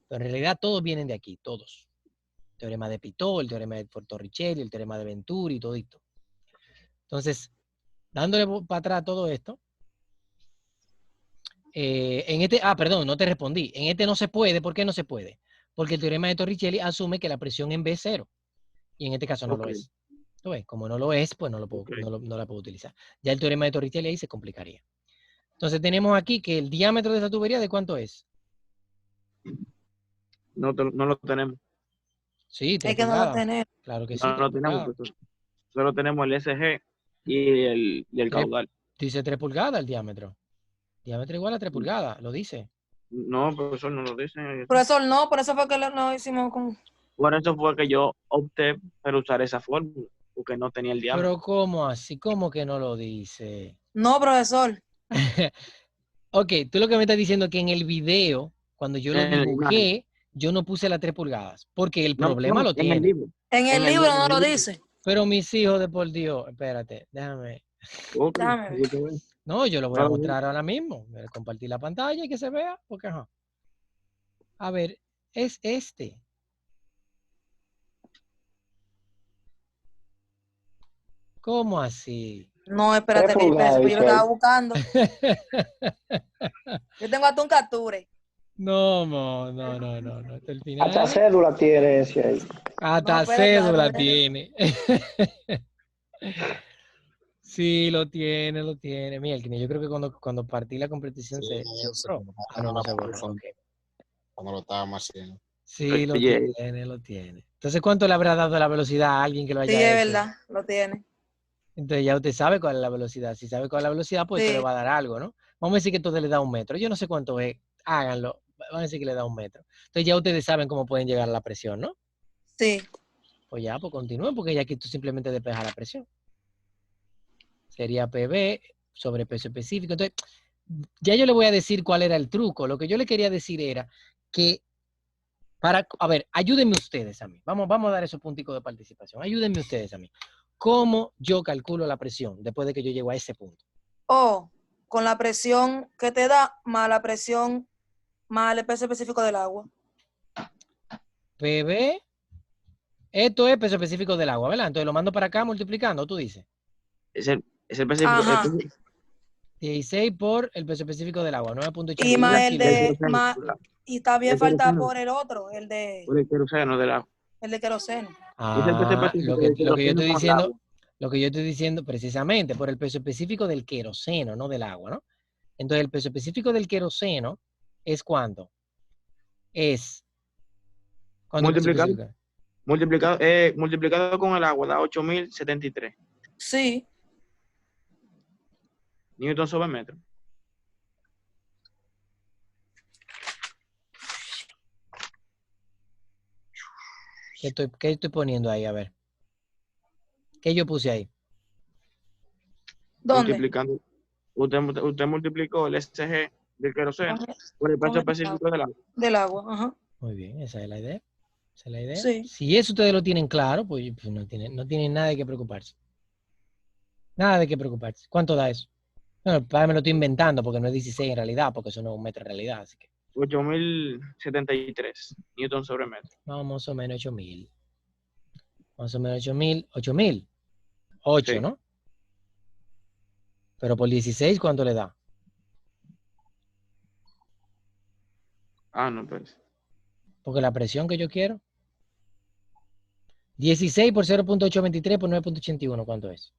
Pero en realidad todos vienen de aquí, todos. Teorema de Pitot, el teorema de Torricelli, el teorema de Venturi y todito. Entonces, dándole para atrás todo esto, en este, perdón, no te respondí. En este no se puede. ¿Por qué no se puede? Porque el teorema de Torricelli asume que la presión en B es 0. Y en este caso no lo es. ¿Tú ves? Como no lo es, pues no la puedo utilizar. Ya el teorema de Torricelli ahí se complicaría. Entonces tenemos aquí que el diámetro de esa tubería, ¿de cuánto es? No lo tenemos. Sí, 3 Es que no lo pulgadas. tenemos. Claro que sí. No lo tenemos. Solo tenemos el SG y el caudal. Dice 3 pulgadas el diámetro. Diámetro igual a 3 pulgadas, lo dice. No, profesor, no lo dice. Profesor, no, por eso fue que no hicimos con... Por eso fue que yo opté por usar esa fórmula, porque no tenía el diámetro. Pero ¿cómo así? ¿Cómo que no lo dice? No, profesor. Ok, tú lo que me estás diciendo es que en el video, cuando yo lo En la imagen. dibujé, yo no puse las 3 pulgadas, porque el No, problema no, lo en el tiene. libro. En el libro no lo libro. dice. Pero mis hijos, de por Dios, espérate, déjame. Ok, Déjame ver. yo te veo. No, yo lo voy a No, mostrar ahora mismo. Voy a compartir la pantalla y que se vea, porque ajá. A ver, es este. ¿Cómo así? No, espérate, 3 que pulgadas, yo lo dice estaba ahí. buscando. Yo tengo hasta un capture. No, no, no, no, no, no. Hasta el final. Hasta cédula tiene ese ahí. Hasta No, espérate, cédula déjame ver. tiene. Sí, lo tiene, lo tiene. Mira, yo creo que cuando partí la competición Sí, se eso, borró. Ah, no, no se borró. fue Ok. cuando lo estábamos haciendo. Sí, lo Oye, tiene, lo tiene. Entonces, ¿cuánto le habrá dado la velocidad a alguien que lo Sí, haya es hecho? verdad, lo tiene. Entonces ya usted sabe cuál es la velocidad. Si sabe cuál es la velocidad, pues esto le Sí. va a dar algo, ¿no? Vamos a decir que esto le da 1 metro. Yo no sé cuánto es. Háganlo. Vamos a decir que le da 1 metro. Entonces ya ustedes saben cómo pueden llegar a la presión, ¿no? Sí. Pues ya, pues continúen, porque ya aquí tú simplemente despejas la presión. Sería PB sobre peso específico. Entonces, ya yo le voy a decir cuál era el truco. Lo que yo le quería decir era que a ver, ayúdenme ustedes a mí. Vamos a dar esos punticos de participación. Ayúdenme ustedes a mí. ¿Cómo yo calculo la presión después de que yo llego a ese punto? O con la presión que te da, más la presión, más el peso específico del agua. PB, esto es peso específico del agua, ¿verdad? Entonces lo mando para acá multiplicando, tú dices. es el específico. Ajá. 16 por el peso específico del agua, Y 9.81 más el kilogramos. de, más, y también falta por el otro, el Por el queroseno del agua. de queroseno. Es el peso Ah, específico del lo que yo queroseno estoy con el diciendo, agua. lo que yo estoy diciendo precisamente por el peso específico del queroseno, no del agua, ¿no? Entonces el peso específico del queroseno es ¿cuánto? Es ¿cuánto es el peso específico? Multiplicado con el agua da 8073 Sí. newton sobre metro. ¿Qué estoy poniendo ahí? A ver. ¿Qué yo puse ahí? ¿Dónde? Multiplicando. Usted multiplicó el SG del queroseno por el peso Con el específico del agua. del agua, ajá. Muy bien, esa es la idea. Esa es la idea. Sí. Si eso ustedes lo tienen claro, pues no tienen nada de qué preocuparse. Nada de qué preocuparse. ¿Cuánto da eso? Bueno, me lo estoy inventando porque no es 16 en realidad, porque eso no es 1 metro en realidad, así que 8073 newton sobre metro. más o menos 8000. Más o menos 8000. 8, Sí. ¿no? Pero por 16, ¿cuánto le da? Ah, no, pues. Porque la presión que yo quiero. 16 por 0.823 por 9.81, ¿cuánto es?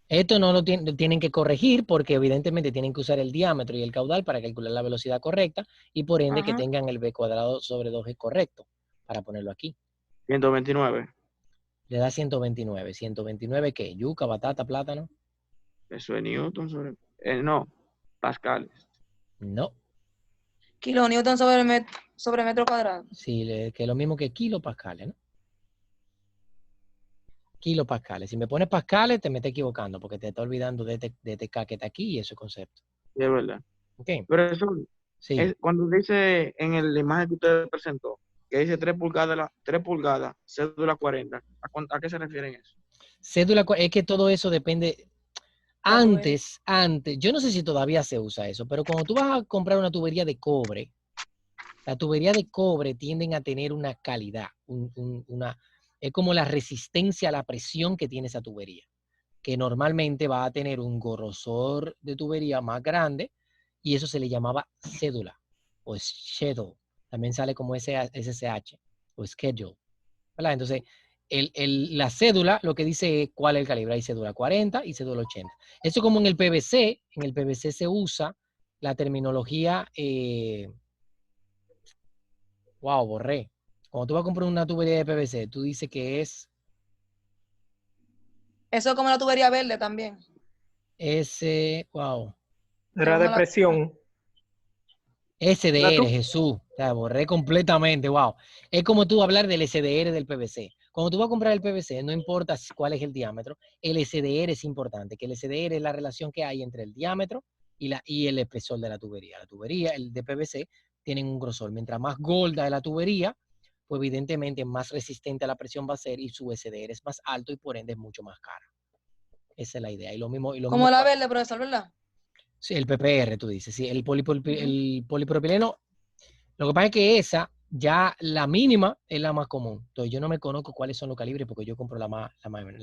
Esto no lo tienen que corregir porque evidentemente tienen que usar el diámetro y el caudal para calcular la velocidad correcta y por ende que Ajá. tengan el b cuadrado sobre 2g correcto para ponerlo aquí. 129. Le da 129. ¿129 qué? ¿Yuca, batata, plátano? Eso es newton sobre... no, pascales. No. Kilonewton sobre metro cuadrado. Sí, que es lo mismo que kilopascales, ¿no? Kilopascales. Si me pones pascales, te me estás equivocando porque te está olvidando de este K que está aquí y ese concepto. Sí, es verdad. ¿Ok? Pero eso Sí. es cuando dice en la imagen que usted presentó, que dice 3 pulgadas, cédula 40. ¿A qué se refieren eso? Cédula, es que todo eso depende. La tubería. Antes, yo no sé si todavía se usa eso, pero cuando tú vas a comprar una tubería de cobre, la tubería de cobre tienden a tener una calidad, es como la resistencia a la presión que tiene esa tubería, que normalmente va a tener un grosor de tubería más grande y eso se le llamaba cédula o schedule. También sale como SSH o schedule, ¿verdad? Entonces, la cédula lo que dice es cuál es el calibre. Hay cédula 40 y cédula 80. Eso como en el PVC se usa la terminología, wow, borré. Cuando tú vas a comprar una tubería de PVC, tú dices que es Eso es como la tubería verde también. wow, Era de presión. SDR, Jesús. O sea, borré completamente, wow. Es como tú hablar del SDR del PVC. Cuando tú vas a comprar el PVC, no importa cuál es el diámetro, el SDR es importante, que el SDR es la relación que hay entre el diámetro y el espesor de la tubería. La tubería, el de PVC, tienen un grosor. Mientras más gorda es la tubería, pues evidentemente más resistente a la presión va a ser y su SDR es más alto y por ende es mucho más cara. Esa es la idea. Y lo mismo Como la verde, profesor, ¿verdad? Sí, el PPR, tú dices. Sí, el polipropileno. Lo que pasa es que esa, ya la mínima es la más común. Entonces yo no me conozco cuáles son los calibres porque yo compro la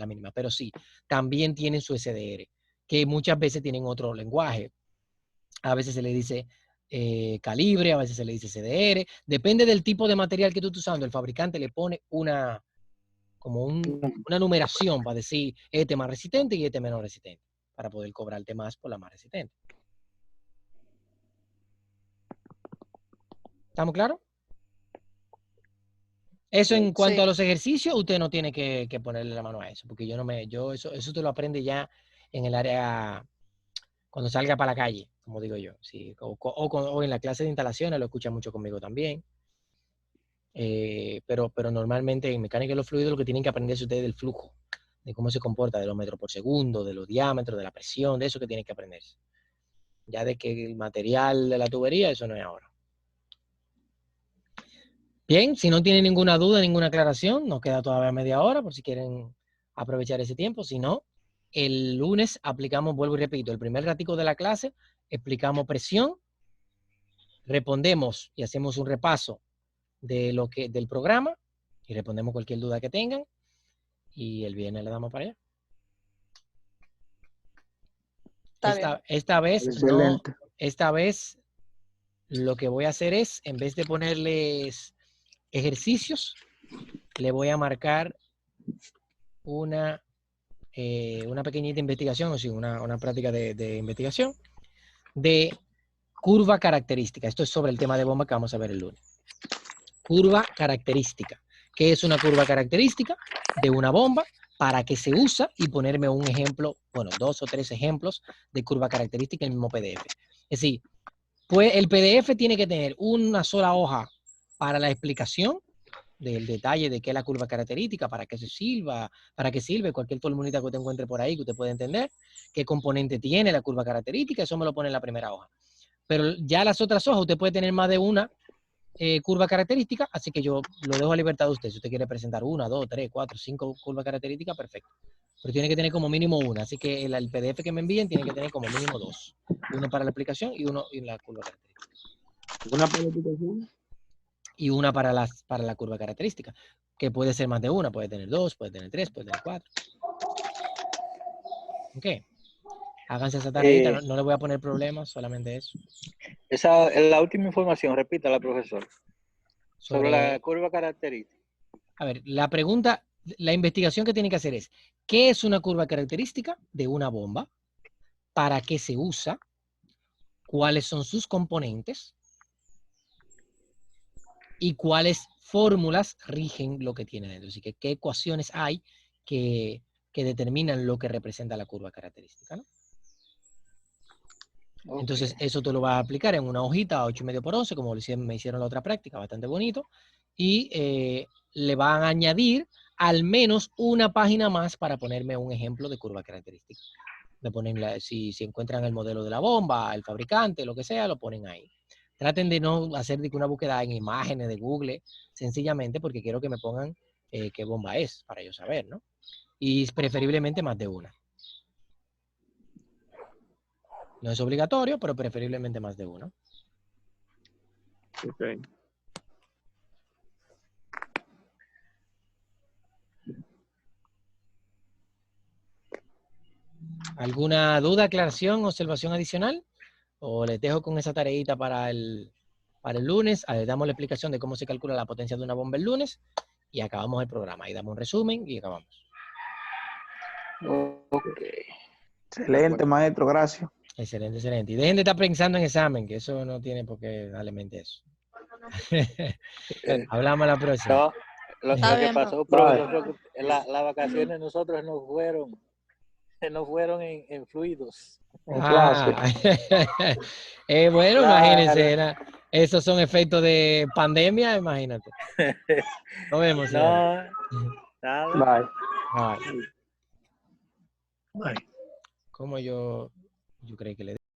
mínima. Pero sí, también tienen su SDR, que muchas veces tienen otro lenguaje. A veces se le dice calibre, a veces se le dice SDR. Depende del tipo de material que tú estés usando. El fabricante le pone una numeración para decir este más resistente y este menos resistente, para poder cobrarte más por la más resistente. ¿Estamos claros? Eso en cuanto a los ejercicios, usted no tiene que ponerle la mano a eso, porque eso te lo aprende ya en el área, cuando salga para la calle, como digo yo. Sí, o en la clase de instalaciones, lo escucha mucho conmigo también. Pero normalmente en mecánica de los fluidos lo que tienen que aprender es ustedes del flujo, de cómo se comporta, de los metros por segundo, de los diámetros, de la presión, de eso que tienen que aprender. Ya de que el material de la tubería, eso no es ahora. Bien, si no tienen ninguna duda, ninguna aclaración, nos queda todavía media hora por si quieren aprovechar ese tiempo. Si no, el lunes aplicamos, vuelvo y repito, el primer ratico de la clase, explicamos presión, respondemos y hacemos un repaso del programa y respondemos cualquier duda que tengan y el viernes le damos para allá. Esta vez lo que voy a hacer es, en vez de ponerles ejercicios, le voy a marcar una pequeñita investigación, o sea, una práctica de investigación de curva característica. Esto es sobre el tema de bomba que vamos a ver el lunes. Curva característica. ¿Qué es una curva característica de una bomba? ¿Para qué se usa? Y ponerme un ejemplo, bueno, 2 o 3 ejemplos de curva característica en el mismo PDF. Es decir, pues el PDF tiene que tener una sola hoja para la explicación del detalle de qué es la curva característica, para qué sirve, cualquier formulita que usted encuentre por ahí que usted pueda entender, qué componente tiene la curva característica, eso me lo pone en la primera hoja. Pero ya las otras hojas, usted puede tener más de una curva característica, así que yo lo dejo a libertad de usted. Si usted quiere presentar 1, 2, 3, 4, 5 curvas características, perfecto. Pero tiene que tener como mínimo una, así que el PDF que me envíen tiene que tener como mínimo 2. Uno para la aplicación y uno en la curva característica. ¿Una para la aplicación? Y una para la curva característica, que puede ser más de una, puede tener 2, puede tener 3, puede tener 4. Ok. Háganse esa tarea, no le voy a poner problemas, solamente eso. Esa es la última información, repítala, profesor. Sobre la curva característica. A ver, la pregunta, la investigación que tiene que hacer es, ¿qué es una curva característica de una bomba? ¿Para qué se usa? ¿Cuáles son sus componentes? ¿Y cuáles fórmulas rigen lo que tiene dentro? Así que, ¿qué ecuaciones hay que determinan lo que representa la curva característica, ¿no? Okay. Entonces, eso tú lo vas a aplicar en una hojita 8,5 x 11, como me hicieron la otra práctica, bastante bonito. Y le van a añadir al menos una página más para ponerme un ejemplo de curva característica. Le ponen si encuentran el modelo de la bomba, el fabricante, lo que sea, lo ponen ahí. Traten de no hacer una búsqueda en imágenes de Google, sencillamente porque quiero que me pongan qué bomba es, para yo saber, ¿no? Y preferiblemente más de una. No es obligatorio, pero preferiblemente más de una. Ok. ¿Alguna duda, aclaración, observación adicional? ¿O les dejo con esa tareita para el lunes? Les damos la explicación de cómo se calcula la potencia de una bomba el lunes y acabamos el programa. Ahí damos un resumen y acabamos. Ok. Excelente, maestro, gracias. Excelente, excelente. Y dejen de estar pensando en examen, que eso no tiene por qué darle mente a eso. Hablamos la próxima. No, lo que pasó, profesor, las vacaciones nosotros no fueron en fluidos. Bueno, imagínense, esos son efectos de pandemia, imagínate. Nos vemos. No, Bye. Ay, Bye. ¿cómo yo creí que le